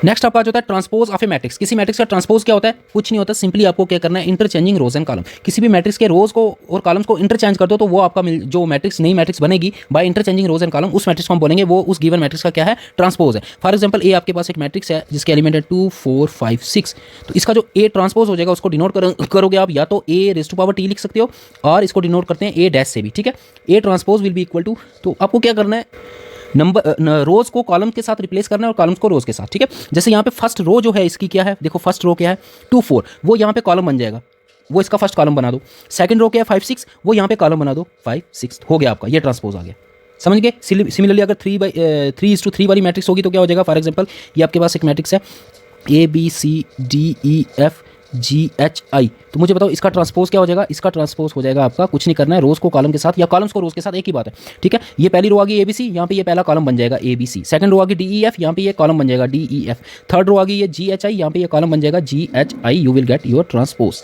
नेक्स्ट आपका जो होता है ट्रांसपोज ऑफ ए मैट्रिक्स। किसी मैट्रिक्स का ट्रांसपोज क्या होता है? कुछ नहीं होता, सिंपली आपको क्या करना है इंटरचेंजिंग रोज एंड कॉलम। किसी भी मैट्रिक्स के रोज को और कॉलम्स को इंटरचेंज कर दो तो वो आपका जो मैट्रिक्स नई मैट्रिक्स बनेगी by interchanging rows and column, उस मैट्रिक्स को हम बोलेंगे वो उस गिवन मैट्रिक्स का क्या है ट्रांसपोज है। फॉर एग्जांपल ए आपके पास एक मैट्रिक्स है जिसके एलिमेंट है 2 4 5 6, तो इसका जो ए ट्रांसपोज हो जाएगा उसको डिनोट करोगे आप या तो a⁻t लिख सकते हो और इसको डिनोट करते हैं a डैश से भी, ठीक है। A transpose will be equal to, तो आपको क्या करना है नंबर रोज को कॉलम के साथ रिप्लेस करना है और कॉलम्स को रोज के साथ, ठीक है। जैसे यहाँ पे फर्स्ट रो जो है इसकी क्या है, देखो फर्स्ट रो क्या है 2 4, वो यहाँ पे कॉलम बन जाएगा, वो इसका फर्स्ट कॉलम बना दो। सेकंड रो क्या है 5 6, वो यहाँ पे कॉलम बना दो 5 6, हो गया आपका ये ट्रांसपोज आ गया, समझ गए। सिमिलरली अगर 3:3 वाली मैट्रिक्स होगी तो क्या हो जाएगा, फॉर एग्जाम्पल ये आपके पास एक मैट्रिक्स है ABCDEFGHI, तो मुझे बताओ इसका ट्रांसपोज क्या हो जाएगा। इसका ट्रांसपोज हो जाएगा आपका, कुछ नहीं करना है, रोज को कॉलम के साथ या कॉलम्स को रोज के साथ, एक ही बात है, ठीक है। ये पहली रो आ गई ABC, यहाँ पे ये पहला कॉलम बन जाएगा ABC। सेकंड रो आ गई DEF, यहाँ पे ये कॉलम बन जाएगा DEF। थर्ड रो आ गई ये GHI, यहाँ पे ये कॉलम बन जाएगा GHI। You will get your transpose.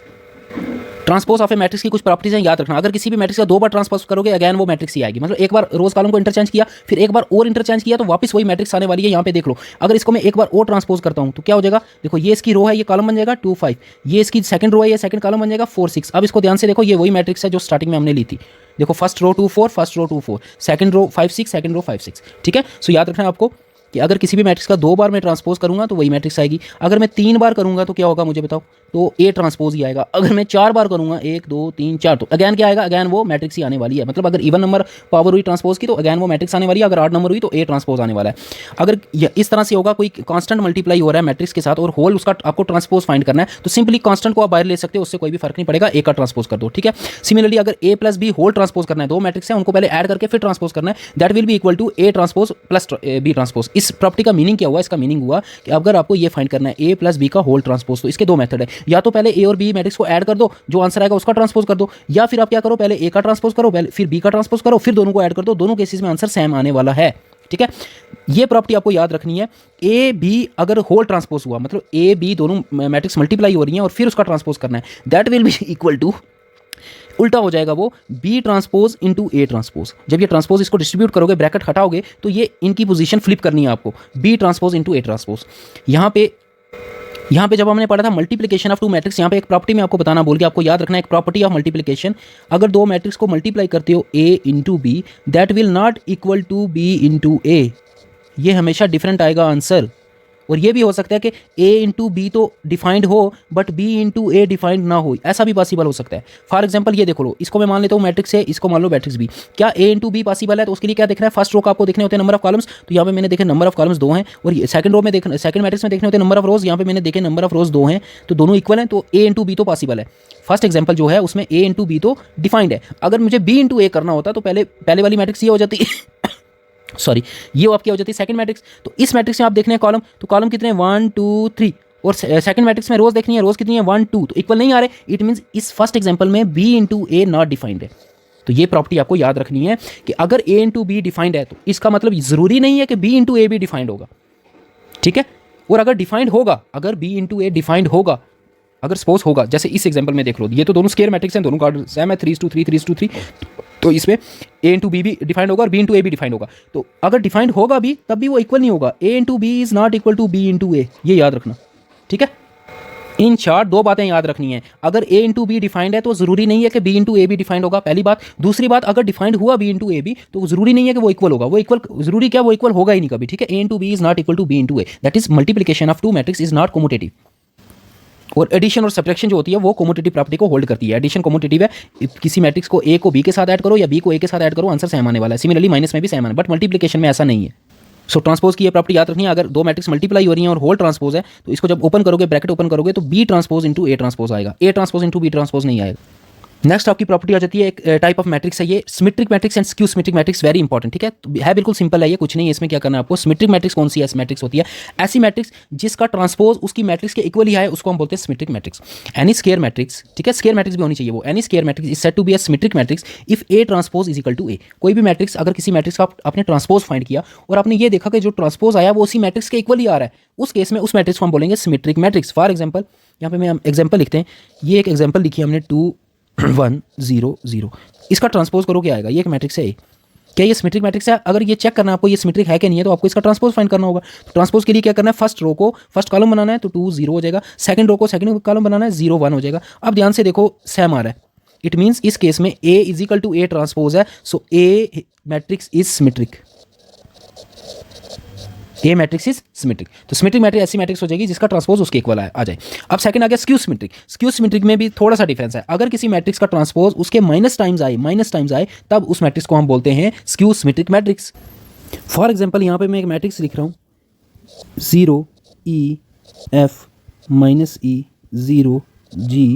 Transpose of A matrix की कुछ प्रॉपर्टीज हैं, याद रखना। अगर किसी भी मैट्रिक्स का 2 बार ट्रांसपोज करोगे अगेन वो मैट्रिक्स ही आएगी, मतलब एक बार रोज कॉलम को इंटरचेंज किया फिर एक बार और इंटरचेंज किया तो वापस वही मैट्रिक्स आने वाली है। यहाँ पे देख लो, अगर इसको मैं एक बार और ट्रांसपोज करता हूँ तो क्या हो जाएगा, देखो ये इसकी रो है, ये कॉलम बन जाएगा 2 5, ये इसकी सेकंड रो है, ये सेकंड कॉलम बन जाएगा 4 6। अब इसको ध्यान से देखो, ये वही मैट्रिक्स है जो स्टार्टिंग में हमने ली थी। देखो first row 2 4, first row 2 4, second row 5 6, second row 5 6, ठीक है। सो याद रखना आपको कि अगर किसी भी मैट्रिक्स का 2 बार मैं ट्रांसपोज करूंगा तो वही मैट्रिक्स आएगी। अगर मैं 3 बार करूंगा तो क्या होगा मुझे बताओ, तो ए ट्रांसपोज ही आएगा। अगर मैं 4 बार करूंगा 1 2 3 4, तो अगैन क्या आएगा, अगैन वो मैट्रिक्स ही आने वाली है। मतलब अगर इवन नंबर पावर हुई ट्रांसपोज की तो अगैन वो मैट्रिक्स आने वाली है, अगर ऑड नंबर हुई तो ए ट्रांसपोज आने वाला है। अगर इस तरह से होगा, कोई कांस्टेंट मल्टीप्लाई हो रहा है मैट्रिक्स के साथ और होल उसका आपको ट्रांसपोज फाइंड करना है, तो सिंपली कांस्टेंट को आप बाहर ले सकते हो, उससे कोई भी फर्क नहीं पड़ेगा, ए का ट्रांसपोज कर दो, ठीक है। सिमिलरली अगर ए प्लस बी होल ट्रांसपोज करना है, 2 मैट्रिक्स है उनको पहले ऐड करके फिर ट्रांसपोज करना है, that will be equal to A transpose plus B transpose. इस प्रॉपर्टी का मीनिंग क्या हुआ, इसका मीनिंग हुआ कि अगर आपको ये फाइंड करना है ए प्लस बी का होल ट्रांसपोज, तो इसके 2 मेथड है, या तो पहले ए और बी मैट्रिक्स को ऐड कर दो, जो आंसर आएगा उसका ट्रांसपोज कर दो, या फिर आप क्या करो पहले ए का ट्रांसपोज करो, फिर बी का ट्रांसपोज करो, फिर दोनों को ऐड कर दो, दोनों केसेस में आंसर सेम आने वाला है, ठीक है। ये प्रॉपर्टी आपको याद रखनी है। ए बी अगर होल ट्रांसपोज हुआ, मतलब ए बी दोनों मैट्रिक्स मल्टीप्लाई हो रही हैं और फिर उसका ट्रांसपोज करना है, that will be equal to, उल्टा हो जाएगा वो, B transpose into A transpose. जब ये ट्रांसपोज इसको डिस्ट्रीब्यूट करोगे, ब्रैकेट हटाओगे, तो ये इनकी पोजीशन फ्लिप करनी है आपको, B transpose into A transpose. यहाँ पे जब हमने पढ़ा था मल्टीप्लिकेशन ऑफ 2 मैट्रिक्स, यहाँ पे एक प्रॉपर्टी में आपको बताना बोल के आपको याद रखना है, एक प्रॉपर्टी ऑफ मल्टीप्लिकेशन, अगर 2 मैट्रिक्स को मल्टीप्लाई करते हो A into B, that will not equal to B into A, ये हमेशा डिफरेंट आएगा आंसर। और ये भी हो सकता है कि a इंटू बी तो डिफाइंड हो but b into A defined ना हो, ऐसा भी पॉसिबल हो सकता है। फॉर एग्जांपल ये देखो लो, इसको मैं मान लेता हूँ मैट्रिक्स है, इसको मान लो मैट्रिक्स बी। क्या a इंटू बी पॉसिबल है? तो उसके लिए क्या देखना है, फर्स्ट रो का आपको देखने होते हैं नंबर ऑफ कॉलम्स, तो यहाँ पे मैंने देखे नंबर ऑफ कॉलम्स 2 हैं, और सेकंड रो में देखना, सेकंड मैट्रिक्स में देखने होते हैं नंबर ऑफ रोज, यहाँ पे मैंने देखे नंबर ऑफ रोज 2 हैं, तो दोनों इक्वल हैं, तो a इंटू बी तो पॉसिबल है। फर्स्ट एग्जाम्पल जो है उसमें a इंटू बी तो डिफाइंड है। अगर मुझे b इंटू ए करना होता तो पहले वाली मैट्रिक्स ये हो जाती सॉरी, ये आपकी हो जाती है सेकंड मैट्रिक्स। तो इस मैट्रिक्स में आप देखने हैं कॉलम, तो कॉलम कितने हैं 1 2 3, और सेकंड मैट्रिक्स में रोज देखनी है, रोज कितनी है 1 2, तो इक्वल नहीं आ रहे। इट मींस इस फर्स्ट एग्जांपल में b into A not defined है। तो ये प्रॉपर्टी आपको याद रखनी है कि अगर a इंटू बी डिफाइंड है तो इसका मतलब ज़रूरी नहीं है कि b इंटू ए भी डिफाइंड होगा, ठीक है। और अगर डिफाइंड होगा, अगर b इंटू ए डिफाइंड होगा, अगर सपोज होगा, जैसे इस एग्जांपल में देख लो, ये तो दोनों स्क्वायर मैट्रिक्स हैं, दोनों का सेम है 3:3 3:3, तो इसमें a इंटू बी भी डिफाइंड होगा और b इंटू ए भी डिफाइंड होगा। तो अगर डिफाइंड होगा भी तब भी वो इक्वल नहीं होगा, a into B is not equal to b into A, ये याद रखना, ठीक है। इन शॉर्ट 2 बातें याद रखनी है, अगर a इंटू बी डिफाइंड है तो ज़रूरी नहीं है कि b इंटू ए भी डिफाइंड होगा, पहली बात। दूसरी बात, अगर डिफाइंड हुआ b इंटू ए भी तो ज़रूरी नहीं है कि वो इक्वल होगा, वो इक्वल ज़रूरी क्या, वो इक्वल होगा ही नहीं कभी, ठीक है। a into B is not equal to b into A, that is multiplication of 2 matrix is not commutative. और एडिशन और सब्ट्रैक्शन जो होती है वो कम्यूटेटिव प्रॉपर्टी को होल्ड करती है। एडिशन कम्यूटेटिव है, किसी मैट्रिक्स को a को b के साथ ऐड करो या b को a के साथ ऐड करो, आंसर सेम आने वाला है। सिमिलरली माइनस में भी सेम आना, बट मल्टीप्लिकेशन में ऐसा नहीं है। सो ट्रांसपोज की ये प्रॉपर्टी याद रखनी है, अगर 2 मैट्रिक्स मल्टीप्लाई हो रही हैं और होल ट्रांसपोज है तो इसको जब ओपन करोगे, ब्रैकेट ओपन करोगे, तो B transpose into A transpose आएगा, A transpose into B transpose नहीं आएगा। नेक्स्ट आपकी प्रॉपर्टी आ जाती है, एक टाइप ऑफ मैट्रिक्स है ये, symmetric matrix and skew symmetric matrix, very important, ठीक है। तो है बिल्कुल सिंपल है ये, कुछ नहीं है इसमें, क्या करना है आपको। सिमेट्रिक मैट्रिक्स कौन सी है मैट्रिक्स होती है, ऐसी मैट्रिक्स जिसका ट्रांसपोज उसकी मैट्रिक्स के इक्वल ही है, उसको हम बोलते हैं symmetric matrix. Any square matrix, ठीक है, स्क्वायर मैट्रिक्स भी होनी चाहिए वो, any square matrix is said to be a symmetric matrix if A transpose is equal to A. कोई भी मैट्रिक्स, अगर किसी मैट्रिक्स का आपने ट्रांसपोज फाइंड किया और आपने ये देखा कि जो ट्रांसपोज आया वो उसी मैट्रिक्स के इक्वल ही आ रहा है, उस केस में उस मैट्रिक्स को हम बोलेंगे सिमेट्रिक मैट्रिक्स। फॉर एग्जाम्पल यहाँ पे मैं एग्जाम्पल लिखते हैं, ये एक एग्जाम्पल लिखी हमने 2 1 0 0, इसका ट्रांसपोज करो क्या आएगा, ये एक मैट्रिक्स है, क्या ये सिमेट्रिक मैट्रिक्स है। अगर ये चेक करना है आपको ये सिमेट्रिक है कि नहीं है, तो आपको इसका ट्रांसपोज फाइंड करना होगा। तो ट्रांसपोज के लिए क्या करना है, फर्स्ट रो को फर्स्ट कॉलम बनाना है तो 2 0 हो जाएगा, सेकंड रो को सेकंड कॉलम बनाना है 0 1 हो जाएगा। अब ध्यान से देखो सेम आ रहा है, इट मीन्स इस केस में a is equal to A transpose है, so A matrix is symmetric, A matrix is symmetric. तो सिमेट्रिक मैट्रिक्स ऐसी मैट्रिक्स हो जाएगी जिसका ट्रांसपोज उसके इक्वल आ जाए। अब सेकंड आ गया स्क्यू सिमेट्रिक। स्क्यू सिमेट्रिक में भी थोड़ा सा डिफरेंस है, अगर किसी मैट्रिक्स का ट्रांसपोज उसके माइनस टाइम्स आए तब उस मैट्रिक्स को हम बोलते हैं skew symmetric matrix. For example यहाँ पे मैं एक मैट्रिक्स लिख रहा हूँ 0 E F minus E 0 G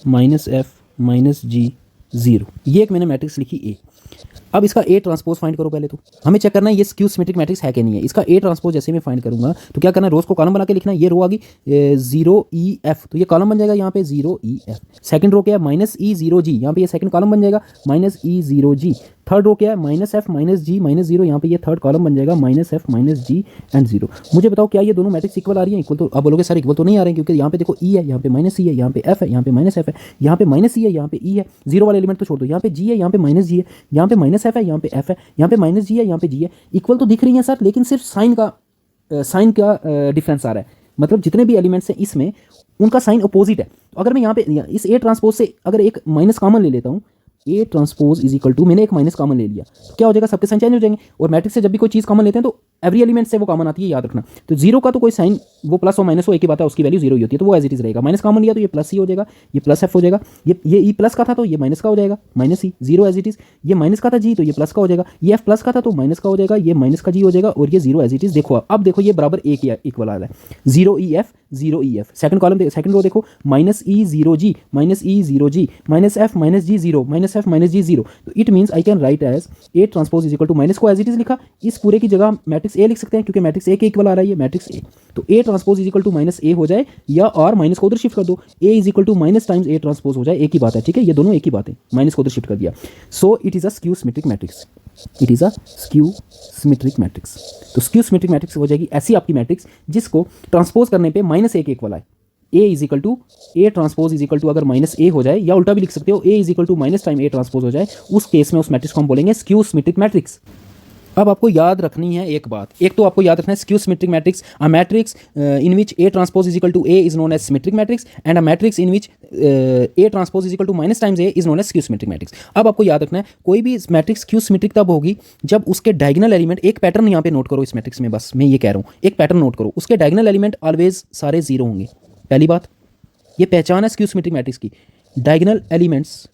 minus F minus G 0, ये एक मैंने मैट्रिक्स लिखी A। अब इसका ए ट्रांसपोज फाइंड करो, पहले तो हमें चेक करना है ये स्क्यू सिमेट्रिक मैट्रिक्स है कि नहीं है। इसका ए ट्रांसपोज जैसे मैं फाइंड करूंगा तो क्या करना है, रोज को कॉलम बना के लिखना है। ये रो आ गई 0 E F, तो ये कॉलम बन जाएगा यहाँ पे 0 E F। सेकंड रो क्या है माइनस E 0 G, यहाँ पे ये सेकंड कॉलम बन जाएगा minus E 0 G। Third row क्या है minus F minus G minus 0, यहाँ पे ये थर्ड कॉलम बन जाएगा minus F minus G and 0। मुझे बताओ क्या ये दोनों मैट्रिक्स इक्वल आ रही है, इक्वल? तो अब बोलोगे सर इक्वल तो नहीं आ रहे हैं, क्योंकि यहाँ पे देखो E है, यहाँ पे माइनस E है, यहाँ पे F है, यहाँ पे माइनस F है, यहाँ पे माइनस E है, यहाँ पे E है, 0 वाले एलिमेंट तो छोड़ दो, यहाँ पे G है, यहाँ पे माइनस G है, यहाँ पे माइनस F है, यहाँ पे F है, यहाँ पे माइनस G है, यहाँ पे G है। इक्वल तो दिख रही है सर, लेकिन सिर्फ साइन का डिफरेंस आ रहा है, मतलब जितने भी एलिमेंट्स हैं इसमें उनका साइन अपोजिट है। तो अगर मैं यहाँ पे इस ए ट्रांसपोज से अगर एक माइनस कॉमन ले लेता हूँ, A transpose is equal to, मैंने एक माइनस कॉमन ले लिया तो क्या हो जाएगा, सबके साइन चेंज हो जाएंगे। और मैट्रिक्स से जब भी कोई चीज़ कॉमन लेते हैं तो एवरी एलिमेंट से वो कॉमन आती है, याद रखना। तो 0 का तो कोई साइन वो प्लस हो माइनस हो एक ही बात है, उसकी वैल्यू 0 ही होती है, तो वो एज इट इज रहेगा। माइनस कॉमन लिया तो ये प्लस ही हो जाएगा, ये प्लस F हो जाएगा, ये ई प्लस का था तो ये माइनस का हो जाएगा minus E, 0 as it is. ये माइनस का था G तो ये प्लस का हो जाएगा, ये F प्लस का था तो माइनस का हो जाएगा, ये माइनस का G हो जाएगा, और ये 0 एज इट इज। देखो अब देखो ये बराबर ए के इक्वल आ रहा है, 0 E F 0 E F। Second column second row देखो minus E 0 G minus E 0 G minus F minus G 0 minus F minus G 0। तो it means I can write as A transpose is equal to, minus को as it is लिखा, इस पूरे की जगह matrix A लिख सकते हैं क्योंकि मैट्रिक्स ए के इक्वल आ रहा है, ये मैट्रिक्स ए। तो A transpose is equal to minus A हो जाए, या और माइनस को उधर शिफ्ट कर दो, A is equal to minus times A transpose हो जाए, एक ही बात है, ठीक है। ये दोनों एक ही बात है, माइनस को उधर शिफ्ट कर दिया। So it is a skew symmetric matrix, it is a skew symmetric matrix. तो स्क्यू सिमेट्रिक मैट्रिक्स हो जाएगी ऐसी आपकी मैट्रिक्स जिसको ट्रांसपोज करने पे माइनस ए के इक्वल आए। A is equal to A transpose is equal to अगर माइनस ए हो जाए, या उल्टा भी लिख सकते हो, A is equal to minus time A transpose हो जाए, उस केस में उस मैट्रिक्स को हम बोलेंगे स्क्यू सिमेट्रिक मैट्रिक्स। अब आपको याद रखनी है एक बात, एक तो आपको याद रखना है skew symmetric matrix, a matrix in which A transpose is equal to A is known as symmetric matrix, and a matrix in which A transpose is equal to minus times A is known as skew symmetric matrix. अब आपको याद रखना है कोई भी matrix skew symmetric तब होगी जब उसके डायगोनल एलिमेंट, एक पैटर्न यहाँ पे नोट करो इस मैट्रिक्स में, बस मैं ये कह रहा हूँ एक पैटर्न नोट करो, उसके डायगोनल एलिमेंट ऑलवेज सारे जीरो होंगे। पहली बात ये पहचान है स्क्यू सिमेट्रिक मैट्रिक्स की, diagonal elements,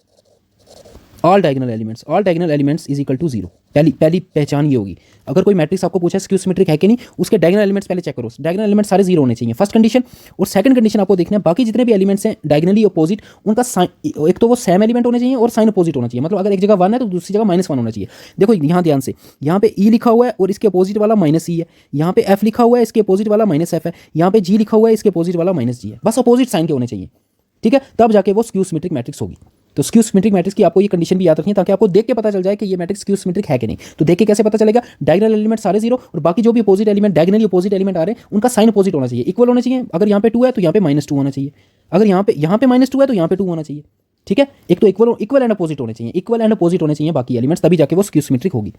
all diagonal elements is equal to zero. पहली पहचान ये होगी। अगर कोई मैट्रिक्स आपको पूछा स्क्यू सिमेट्रिक है कि नहीं, उसके डायगोनल एलिमेंट्स पहले चेक करो, डायगोनल एलिमेंट सारे जीरो होने चाहिए, फर्स्ट कंडीशन। और सेकंड कंडीशन आपको देखना है बाकी जितने भी एलिमेंट्स हैं डायगोनली अपोजिट, उनका साइन, एक तो वो सेम एलिमेंट होने चाहिए और साइन अपोजिट होना चाहिए। मतलब अगर एक जगह 1 है तो दूसरी जगह -1 होना चाहिए। देखो यहाँ ध्यान से, यहाँ पे ई लिखा हुआ है और इसके अपोजिट वाला -ई है, यहाँ पे एफ लिखा हुआ है इसके अपोजिट वाला -एफ है, यहाँ पे जी लिखा हुआ है इसके अपोजिट वाला -जी है, बस अपोजिट साइन के होने चाहिए, ठीक है, तब जाके वो स्क्यू सिमेट्रिक मैट्रिक्स होगी। तो स्क्यू सिमेट्रिक मैट्रिक्स की आपको ये कंडीशन भी याद रखनी है ताकि आपको देख के पता चल जाए कि ये मैट्रिक्स स्क्यू सिमेट्रिक है कि नहीं। तो देख के कैसे पता चलेगा, डायगोनल एलिमेंट सारे जीरो और बाकी जो भी opposite element, diagonally opposite element आ रहे हैं उनका साइन अपोजिट होना चाहिए, इक्वल होना चाहिए। अगर यहाँ पे 2 है तो यहाँ पे -2 होना चाहिए, अगर यहाँ पे -2 है तो यहाँ पे 2 होना चाहिए, ठीक है। एक तो इक्वल एंड अपोजिट होने चाहिए, इक्वल एंड अपोजिट होने चाहिए बाकी एलिमेंट्स, तभी जाके वो स्क्यू सिमेट्रिक होगी।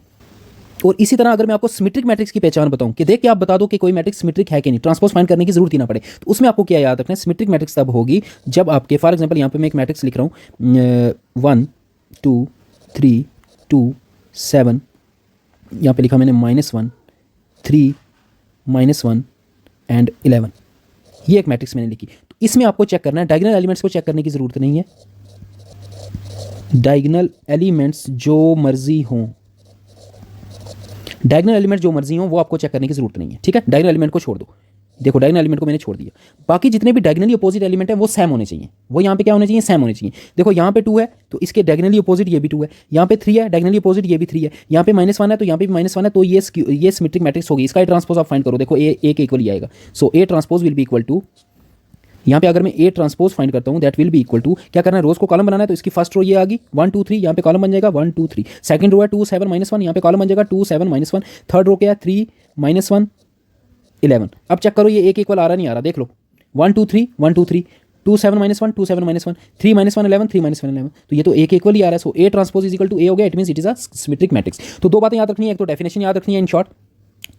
और इसी तरह अगर मैं आपको सिमेट्रिक मैट्रिक्स की पहचान बताऊं कि देख के आप बता दो कि कोई मैट्रिक्स सिमेट्रिक है कि नहीं, ट्रांसपोज फाइंड करने की जरूरत ही ना पड़े, तो उसमें आपको क्या याद रखना है, सिमेट्रिक मैट्रिक्स तब होगी जब आपके, फॉर एग्जांपल यहाँ पे मैं एक मैट्रिक्स लिख रहा हूँ 1 2 3 2 7, यहाँ पे लिखा मैंने -1 3 -1 एंड 11, ये एक मैट्रिक्स मैंने लिखी। तो इसमें आपको चेक करना है, डायगोनल एलिमेंट्स को चेक करने की जरूरत नहीं है, डायगोनल एलिमेंट्स जो मर्जी हों, डायगोनल एलिमेंट जो मर्जी हो वो आपको चेक करने की जरूरत नहीं है, ठीक है। डायगोनल एलिमेंट को छोड़ दो, देखो डायगोनल एलिमेंट को मैंने छोड़ दिया, बाकी जितने भी डायगोनली अपोजिट एलिमेंट है वो सेम होने चाहिए, वो यहाँ पे क्या होने चाहिए, सेम होने चाहिए। देखो यहाँ पे 2 है तो इसके डायगोनली अपोजिट ये भी 2 है, यहाँ पे 3 है डायगोनली अपोजिट ये भी 3 है, यहाँ पे -1 है तो यहाँ पे भी -1 है, तो ये सिमेट्रिक मैट्रिक्स होगी। इसका ट्रांसपोज आप फाइंड करो, देखो ए के इक्वल ही आएगा, so A transpose will be equal to, यहाँ पे अगर मैं ए ट्रांसपोज फाइंड करता हूँ that will be equal to, क्या करना है, रोज को कॉलम बनाना है, तो इसकी फर्स्ट रो ये आ गई 1 2 3, यहाँ पे कॉलम बन जाएगा 1 2 3, सेकंड रो है 2 7 -1, यहाँ पे कॉलम बन जाएगा 2 7 -1, थर्ड रो क्या है 3 -1 11। अब चेक करो ये एक इक्वल आ रहा नहीं आ रहा, देख लो 1 2 3 1 2 3 2 7 -1 2 7 -1 3 -1 11 3 -1 11, तो ये तो एक इक्वल ही आ रहा है। So A transpose is equal to A हो गया, it means it is a symmetric matrix. तो दो बातें याद रखनी है, एक तो डेफिनेशन याद रखनी है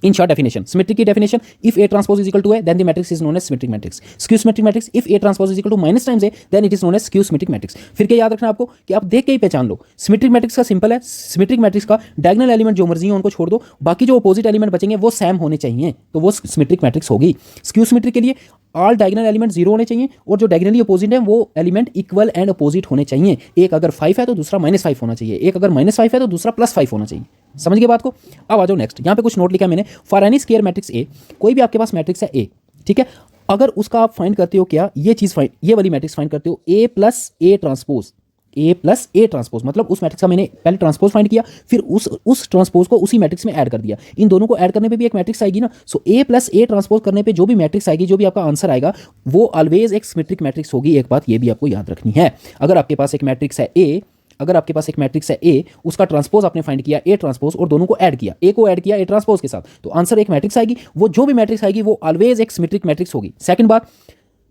in short definition, symmetric की definition, if A transpose is equal to A then the matrix is known as symmetric matrix. Skew symmetric matrix, if A transpose is equal to minus times A then it is known as skew symmetric matrix. फिर क्या याद रखना आपको कि आप देख के ही पहचान लो, सिमेट्रिक मैट्रिक्स का सिंपल है, सिमेट्रिक मैट्रिक्स का डायगोनल एलिमेंट जो मर्जी हो उनको छोड़ दो, बाकी जो अपोजिट एलिमेंट बचेंगे वो सेम होने चाहिए, तो वो सिमेट्रिक मैट्रिक्स होगी। स्क्यू सिमेट्रिक के लिए ऑल डायगोनल एलिमेंट 0 होने चाहिए और जो डायगोनली अपोजिट है वो एलिमेंट इक्वल एंड अपोजिट होने चाहिए, एक अगर 5 है तो दूसरा -5 होना चाहिए, एक अगर -5 है तो दूसरा +5 होना चाहिए। समझ गए बात को। अब आ जाओ नेक्स्ट, यहाँ पे कुछ नोट लिखा है मैंने, for any square matrix A, कोई भी आपके पास मैट्रिक्स है ए, ठीक है, अगर उसका आप फाइंड करते हो क्या, ये चीज फाइंड, ये वाली मैट्रिक्स फाइंड करते हो A plus A transpose, A plus A transpose, मतलब उस मैट्रिक्स का मैंने पहले ट्रांसपोज फाइंड किया, फिर उस ट्रांसपोज को उसी मैट्रिक्स में ऐड कर दिया, इन दोनों को ऐड करने पे भी एक मैट्रिक्स आएगी ना। सो ए प्लस ए ट्रांसपोज करने पे जो भी मैट्रिक्स आएगी, जो भी आपका आंसर आएगा वो ऑलवेज एक सिमेट्रिक मैट्रिक्स होगी। एक बात ये भी आपको याद रखनी है, अगर आपके पास एक मैट्रिक्स है ए, अगर आपके पास एक मैट्रिक्स है ए, उसका ट्रांसपोज आपने फाइंड किया ए ट्रांसपोज और दोनों को ऐड किया, ए को ऐड किया ए ट्रांसपोज के साथ, तो आंसर एक मैट्रिक्स आएगी, वो जो भी मैट्रिक्स आएगी वो ऑलवेज एक सिमेट्रिक मैट्रिक्स होगी। सेकंड बात,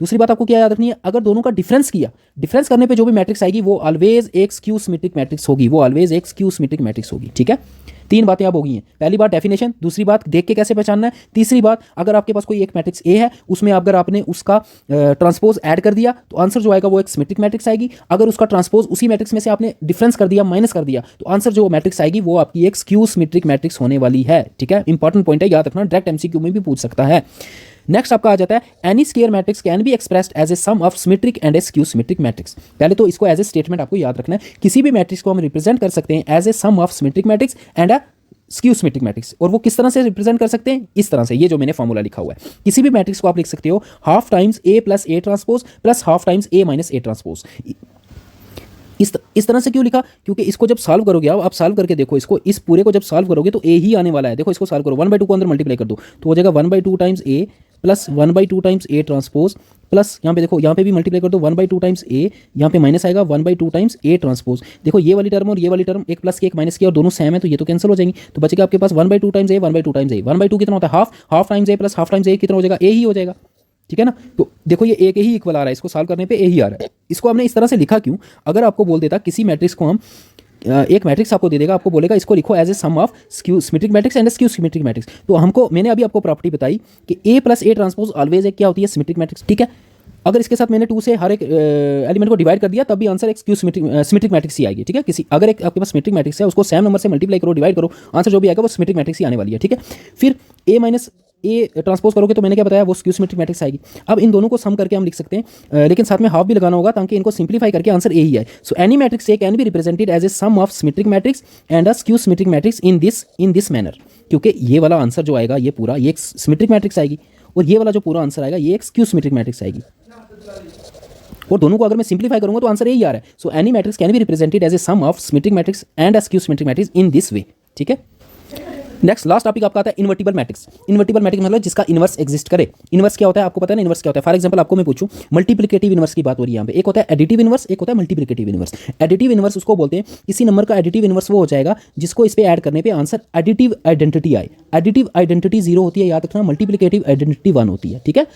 दूसरी बात आपको क्या याद रखनी है, अगर दोनों का डिफरेंस किया, डिफरेंस करने पे जो भी मैट्रिक्स आएगी वो ऑलवेज एक स्क्यू सिमेट्रिक मैट्रिक्स होगी, वो ऑलवेज एक स्क्यू सिमेट्रिक मैट्रिक्स होगी, ठीक है। तीन बातें अब हो गई हैं, पहली बात डेफिनेशन, दूसरी बात देख के कैसे पहचानना है, तीसरी बात अगर आपके पास कोई एक मैट्रिक्स ए है उसमें अगर आपने उसका ट्रांसपोज ऐड कर दिया तो आंसर जो आएगा वो एक सिमेट्रिक मैट्रिक्स आएगी, अगर उसका ट्रांसपोज उसी मैट्रिक्स में से आपने डिफरेंस कर दिया, माइनस कर दिया, तो आंसर जो मैट्रिक्स आएगी वो आपकी एक स्क्यू सिमेट्रिक मैट्रिक्स होने वाली है, ठीक है। इंपॉर्टेंट पॉइंट है, याद रखना, डायरेक्ट एमसीक्यू में भी पूछ सकता है। नेक्स्ट आपका आ जाता है, any square matrix can be expressed as a sum of symmetric and a skew symmetric matrix. पहले तो इसको एज ए स्टेटमेंट आपको याद रखना है, किसी भी मैट्रिक्स को हम रिप्रेजेंट कर सकते हैं as a sum of symmetric matrix and a skew symmetric matrix, और वो किस तरह से रिप्रेजेंट कर सकते हैं, इस तरह से, ये जो मैंने फॉर्मूला लिखा हुआ है, किसी भी मैट्रिक्स को आप लिख सकते हो half times A plus A transpose plus half times A minus A transpose. इस तरह से क्यों लिखा, क्योंकि इसको जब सॉल्व करोगे आप सॉल्व करके देखो, इसको इस पूरे को जब सॉल्व करोगे तो ए ही आने वाला है। देखो इसको सॉल्व करो, 1/2 को अंदर मल्टीप्लाई कर दो तो हो जाएगा 1/2 times A plus 1/2 times A transpose plus यहाँ पे देखो, यहाँ पे भी मल्टीप्लाई कर दो 1/2 टाइम्स ए, यहाँ पे माइनस आएगा 1/2 टाइम्स ए ट्रांसपोज। देखो ये वाली टर्म और ये वाली टर्म, एक प्लस की एक माइनस की और दोनों सेम है तो ये तो कैंसिल हो जाएंगी, तो बचेगा आपके पास 1/2 टाइम्स ए 1/2 टाइम्स ए, 1/2 कितना होता है हाफ टाइम्स ए प्लस हाफ टाइम्स ए कितना हो जाएगा, ए ही हो जाएगा, ठीक है ना। तो देखो ये ए के ही इक्वल आ रहा है, इसको सॉल्व करने पे ए ही आ रहा है। इसको हमने इस तरह से लिखा क्यों, अगर आपको बोल देता किसी मैट्रिक्स को हम एक मैट्रिक्स आपको दे देगा, आपको बोलेगा इसको लिखो as a sum of skew symmetric matrix and skew symmetric matrix. तो मैंने अभी आपको प्रॉपर्टी बताई कि A plus A transpose always एक क्या होती है, सिमेट्रिक मैट्रिक्स, ठीक है। अगर इसके साथ मैंने 2 से हर एक एलिमेंट को डिवाइड कर दिया तब भी आंसर एक स्क्यू सिमेट्रिक मैट्रिक्स ही आएगी, ठीक है। अगर एक आपके पास सिमेट्रिक मैट्रिक्स है, उसको सेम नंबर से मल्टीप्लाई करो, डिवाइड करो, आंसर जो भी आएगा वो सिमेट्रिक मैट्रिक्स ही आने वाली है, ठीक है। फिर ए माइनस ए ट्रांसपोज करोगे तो मैंने क्या बताया, वो स्क्यू सिमेट्रिक मैट्रिक्स आएगी। अब इन दोनों को सम करके हम लिख सकते हैं, लेकिन साथ में हाफ भी लगाना होगा ताकि इनको सिंप्लीफाई करके आंसर ए ही आए। So any matrix A can be represented as a sum of symmetric matrix and a skew symmetric matrix in this manner, क्योंकि ये वाला आंसर जो आएगा ये पूरा ये एक सिमेट्रिक मैट्रिक्स आएगी और ये वाला जो पूरा आंसर आएगा ये एक स्क्यू सिमेट्रिक मैट्रिक्स आएगी। और दोनों को अगर मैं सिंप्लीफाई करूंगा तो आंसर यही आ रहा है। So any matrix can be represented as a sum of symmetric matrix and a skew symmetric matrix in this way, ठीक है। नेक्स्ट लास्ट टॉपिक आपका आता है इन्वर्टिबल मैट्रिक्स। इन्वर्टिबल मैट्रिक्स मतलब जिसका इनवर्स एग्जिस्ट करे। इनवर्स क्या होता है आपको पता है ना, इनवर्स क्या होता है। फॉर एग्जांपल आपको मैं पूछूं, मल्टीप्लिकेटिव इनवर्स की बात हो रही है यहाँ पे। एक होता है एडिटिव इनवर्स, एक होता है मल्टीप्लिकेटिव इनवर्स। एडिटिव इनवर्स उसको बोलते हैं, किसी नंबर का एडिटिव इनवर्स वो हो जाएगा जिसको इस पे ऐड करने पे आंसर एडिटिव आइडेंटिटी आए। एडिटिव आइडेंटिटी 0 होती है, याद रखना। मल्टीप्लिकेटिव आइडेंटिटी 1 होती है, ठीक है।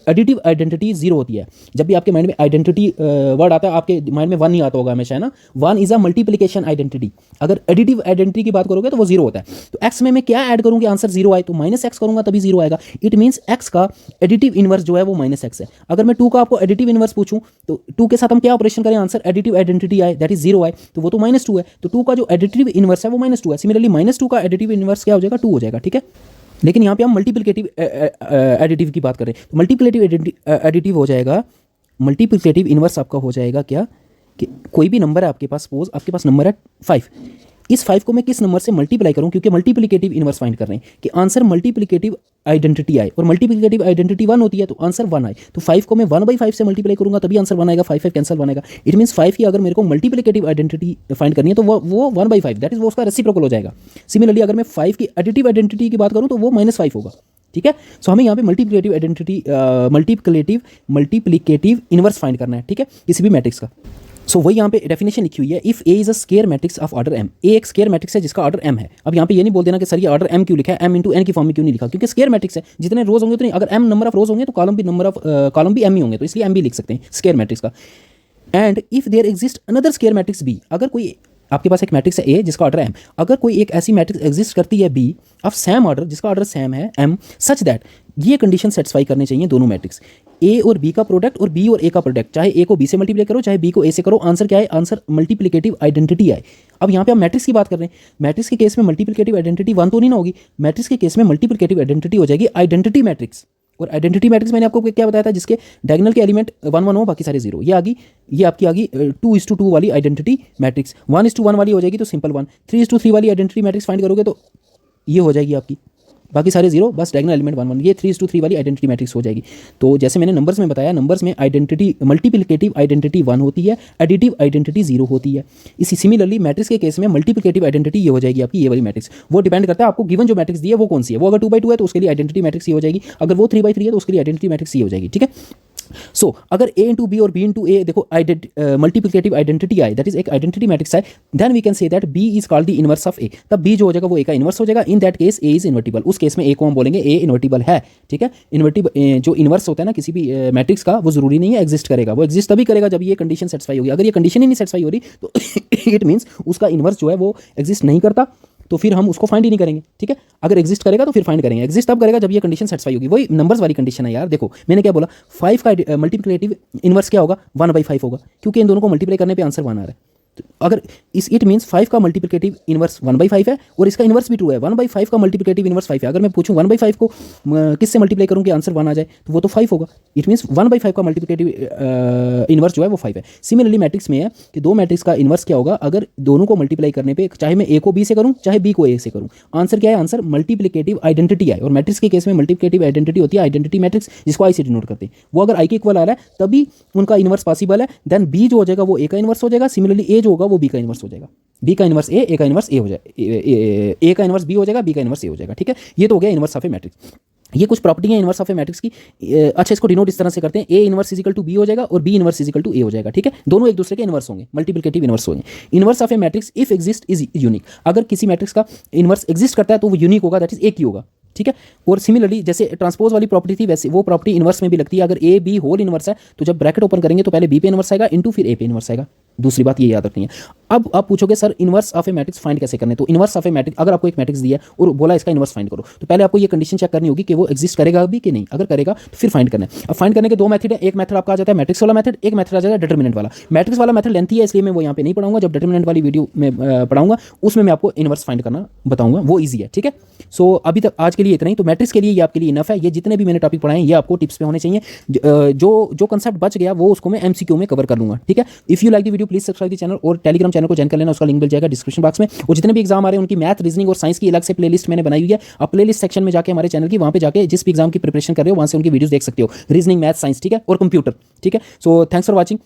एडिटिव आइडेंटिटी 0 होती है। जब भी आपके माइंड में आइडेंटिटी वर्ड आता है, आपके माइंड में 1 नहीं आता होगा हमेशा, है ना। 1 इज अ मल्टीप्लिकेशन आइडेंटिटी। अगर एडिटिव आइडेंटिटी की बात करोगे तो वो 0 होता है। तो एक्स में मैं क्या ऐड करूँ कि आंसर 0 आए, तो माइनस एक्स करूंगा तभी 0 आएगा। इट मीन्स एक्स का एडिटिव इनवर्स जो है वो माइनस एक्स है। अगर मैं 2 का आपको एडिटिव इनवर्स पूछूं तो 2 के साथ हम क्या ऑपरेशन करें, आंसर एडिटिव आइडेंटिटी आए, दैट इज 0 आए, तो वो तो -2 है। तो 2 का जो एडिटिव इनवर्स है वो -2 है। सिमिलरली -2 का एडिटिव इनवर्स क्या हो जाएगा, 2 हो जाएगा, ठीक है। लेकिन यहाँ पे हम मल्टीप्लिकेटिव एडिटिव की बात कर रहे हैं। तो मल्टीप्लिकेटिव एडिटिव हो जाएगा, मल्टीप्लिकेटिव इनवर्स आपका हो जाएगा क्या, कि कोई भी नंबर है आपके पास, सपोज आपके पास नंबर है 5, इस 5 को मैं किस नंबर से मल्टीप्लाई करूं, क्योंकि मल्टीप्लिकेटिव इनवर्स फाइंड कर रहे हैं कि आंसर मल्टीप्लिकेटिव आइडेंटिटी आए, और मल्टीप्लिकेटिव आइडेंटिटी 1 होती है तो आंसर 1 आए। तो 5 को मैं 1/5 से मल्टीप्लाई करूंगा तभी आंसर 1 आएगा, 5 कैंसिल 1 आएगा। इट मीन्स 5 की अगर मेरे को मल्टीप्लिकेटिव आइडेंटिटी फाइंड करनी है तो वो 1/5, दैट इज वो उसका रेसिप्रोकल हो जाएगा। सिमिलरली अगर मैं 5 की एडिटिव आइडेंटिटी की बात करूं तो वो -5 होगा, ठीक है। सो हमें यहाँ पे multiplicative identity multiplicative inverse find करना है, ठीक है, किसी भी मैट्रिक्स का। सो वही यहाँ पे डेफिनेशन लिखी हुई है, if A is a square matrix of order m। ए एक स्केयर मैट्रिक्स है जिसका ऑर्डर m है। अब यहाँ पे ये नहीं बोल देना कि सर ये ऑर्डर m क्यों लिखा है, m इंटू n की फॉर्म में क्यों नहीं लिखा, क्योंकि स्केयर मैट्रिक्स है, जितने रोज होंगे उतने, अगर m नंबर ऑफ रोज होंगे तो कॉलम भी m ही होंगे, तो इसलिए m भी लिख सकते हैं स्केयर मैट्रिक्स का। And if there exist another square matrix b, अगर कोई आपके पास एक मैट्रिक्स है A जिसका ऑर्डर m, अगर कोई एक ऐसी मैट्रिक्स एग्जिस्ट करती है B ऑफ सेम ऑर्डर जिसका ऑर्डर सेम है m, सच दैट ये कंडीशन सेटिस्फाई करने चाहिए दोनों मैट्रिक्स, A और B का प्रोडक्ट और B और A का प्रोडक्ट, चाहे A को B से मल्टीप्लाई करो चाहे B को A से करो, आंसर क्या है, आंसर मल्टीप्लिकेटिव आइडेंटिटी आए। अब यहाँ पे हम मैट्रिक्स की बात कर रहे हैं, मैट्रिक्स के केस में मल्टीप्लिकेटिव आइडेंटिटी 1 तो नहीं ना होगी, मैट्रिक्स के केस में मल्टीप्लिकेटिव आइडेंटिटी हो जाएगी आइडेंटिटी मैट्रिक्स। और आइडेंटिटी मैट्रिक्स मैंने आपको क्या बताया था, जिसके डायगोनल के एलिमेंट 1 1 हो, बाकी सारे 0। ये आपकी आ गई 2:2 वाली आइडेंटिटी मैट्रिक्स। 1:1 वाली हो जाएगी तो सिंपल 1, 3:3 वाली आइडेंटिटी मैट्रिक्स फाइंड करोगे तो ये हो जाएगी आपकी, बाकी सारे 0, बस डायगोनल एलिमेंट 1 1, ये 3:3 वाली आइडेंटिटी मैट्रिक्स हो जाएगी। तो जैसे मैंने नंबर्स में बताया, नंबर्स में आइडेंटिटी मल्टीप्लिकेटिव आइडेंटिटी 1 होती है, एडिटिव आइडेंटिटी 0 होती है। इसी सिमिलरली मैट्रिक्स के केस में मल्टीप्लिकेटिव आइडेंटिटी ये हो जाएगी आपकी, ये वाली मैट्रिक्स। वो डिपेंड करता है आपको गिवन जो मैट्रिक्स दी है वो कौन सी है। वो अगर 2/2 है तो उसके लिए आइडेंटिटी मैट्रिक्स ये हो जाएगी, अगर वो 3/3 है तो उसके लिए आइडेंटिटी मैट्रिक्स ये हो जाएगी, ठीक है। सो अगर A इंटू बी और B इंटू ए देखो मल्टीप्लिकेटिव आइडेंटिटी आए, दैट इज एक आइडेंटिटी मैट्रिक्स है, then we can say that B is called the inverse of A। तब B जो हो जाएगा वो A का इनवर्स हो जाएगा। In that case A is invertible, उस केस में A को हम बोलेंगे A इन्वर्टिबल है, ठीक है। इन्वर्टिबल जो इनवर्स होता है ना किसी भी मैट्रिक्स का, वो जरूरी नहीं है एग्जिस्ट करेगा, वो एग्जिस्ट तभी करेगा जब ये कंडीशन सेटिस्फाई होगी। अगर ये कंडीशन ही नहीं सेटिस्फाई हो रही तो इट मीन्स उसका इनवर्स जो है वो एग्जिस्ट नहीं करता, तो फिर हम उसको फाइंड ही नहीं करेंगे, ठीक है। अगर एग्जिस्ट करेगा तो फिर फाइंड करेंगे, एग्जिस्ट तब करेगा जब ये कंडीशन सेटिस्फाई होगी। वही नंबर्स वाली कंडीशन है यार। देखो मैंने क्या बोला, 5 का मल्टीप्लिकेटिव इनवर्स क्या होगा, 1/5 होगा, क्योंकि इन दोनों को मल्टीप्लाई करने पे आंसर 1 आ रहा है। तो अगर इट मीन्स 5 का मल्टीप्लिकेटिव इनवर्स 1/5 है और इसका इनवर्स भी ट्रू है। 1/5 का मल्टीप्लिकेटिव इनवर्स 5 है। अगर मैं पूछूं 1/5 को किससे मल्टीप्लाई करूं कि आंसर 1 आ जाए, तो वो तो 5 होगा। इट मीन्स 1/5 का मल्टीप्लिकेटिव इनवर्स जो है वो 5 है। सिमिलरली मैट्रिक्स में है कि दो मैट्रिक्स का इनवर्स क्या होगा, अगर दोनों को मल्टीप्लाई करने पे, चाहे मैं A को B से करूं चाहे B को A से करूं, आंसर क्या है, आंसर मल्टीप्लिकेटिव आइडेंटिटी है। और मैट्रिक्स के केस में मल्टीप्लिकेटिव आइडेंटिटी होती है आइडेंटिटी मैट्रिक्स, जिसको आई से डिनोट करते हैं। वो अगर I के इक्वल आ रहा है तभी उनका इनवर्स पॉसिबल है। देन B जो हो जाएगा वो A का इनवर्स हो जाएगा, सिमिलरली A जो होगा वो B का इनवर्स हो जाएगा। B का इनवर्स A का इनवर्स A हो जाएगा, A का इनवर्स B हो जाएगा, B का इनवर्स A हो जाएगा, ठीक है। ये तो हो गया इनवर्स ऑफ ए मैट्रिक्स। ये कुछ प्रॉपर्टी है इनवर्स ऑफ ए मैट्रिक्स की। अच्छा, इसको डिनोट इस तरह से करते हैं, A inverse is equal to B हो जाएगा और B inverse is equal to A हो जाएगा, ठीक है। दोनों एक दूसरे के इनवर्स होंगे, मल्टीप्लिकेटिव इनवर्स होंगे। Inverse of A matrix if exist is unique, अगर किसी मैट्रिक्स का इनवर्स एग्जिस्ट करता है तो वो यूनिक होगा, दैट इज एक ही होगा, ठीक है। और सिमिलरली जैसे ट्रांसपोज वाली प्रॉपर्टी थी वैसे वो प्रॉपर्टी इनवर्स में भी लगती है। अगर A B होल इनवर्स है तो जब ब्रैकेट ओपन करेंगे तो पहले B पे इनवर्स आएगा इंटू फिर A पे इनवर्स आएगा, दूसरी बात ये याद रखनी है। अब आप पूछोगे sir inverse of A matrix find कैसे करने, तो इनवर्स ऑफ ए मैट्रिक्स, अगर आपको एक मैट्रिक्स दिया है और बोला इसका इनवर्स फाइंड करो, तो पहले आपको ये कंडीशन चेक करनी होगी कि वो एग्जिस्ट करेगा अभी कि नहीं। अगर करेगा तो फिर फाइंड करना है। अब फाइंड करने के दो मेथड है, एक मेथड आपका आ जाता है मैट्रिक्स वाला मेथड, एक मेथड आ जाता है डिटर्मिनेंट वाला। मैट्रिक्स वाला मेथड लेंथी है इसलिए मैं वो यहाँ पे नहीं पढ़ाऊंगा, जब डिटर्मिनेंट वाली वीडियो में पढ़ाऊंगा उसमें मैं आपको इनवर्स फाइंड करना बताऊंगा, वो ईजी है। ठीक है, सो अभी तक आज के लिए इतना ही। तो मैट्रिक्स के लिए ये आपके लिए इनफ है, ये जितने भी मैंने टॉपिक पढ़ाए हैं ये आपको टिप्स पे होने चाहिए। जो कंसेप्ट बच गया वो उसको मैं एमसीक्यू में कवर कर लूंगा। ठीक है, if you like the video please subscribe the channel और टेलीग्राम चैनल को ज्वाइन कर लेना, उसका लिंक मिल जाएगा डिस्क्रिप्शन बॉक्स में। और जितने भी एग्जाम आ रहे हैं उनकी मैथ, रीजनिंग और साइंस की अलग से प्लेलिस्ट मैंने बनाई हुई है। आप प्लेलिस्ट सेक्शन में जाके हमारे चैनल की, वहां पे जाके जिस भी एग्जाम की प्रिपरेशन कर रहे हो वहां से उनकी वीडियोस देख सकते हो, रीजनिंग, मैथ, साइंस, ठीक है, और कंप्यूटर। ठीक है, सो थैंक्स फॉर वॉचिंग।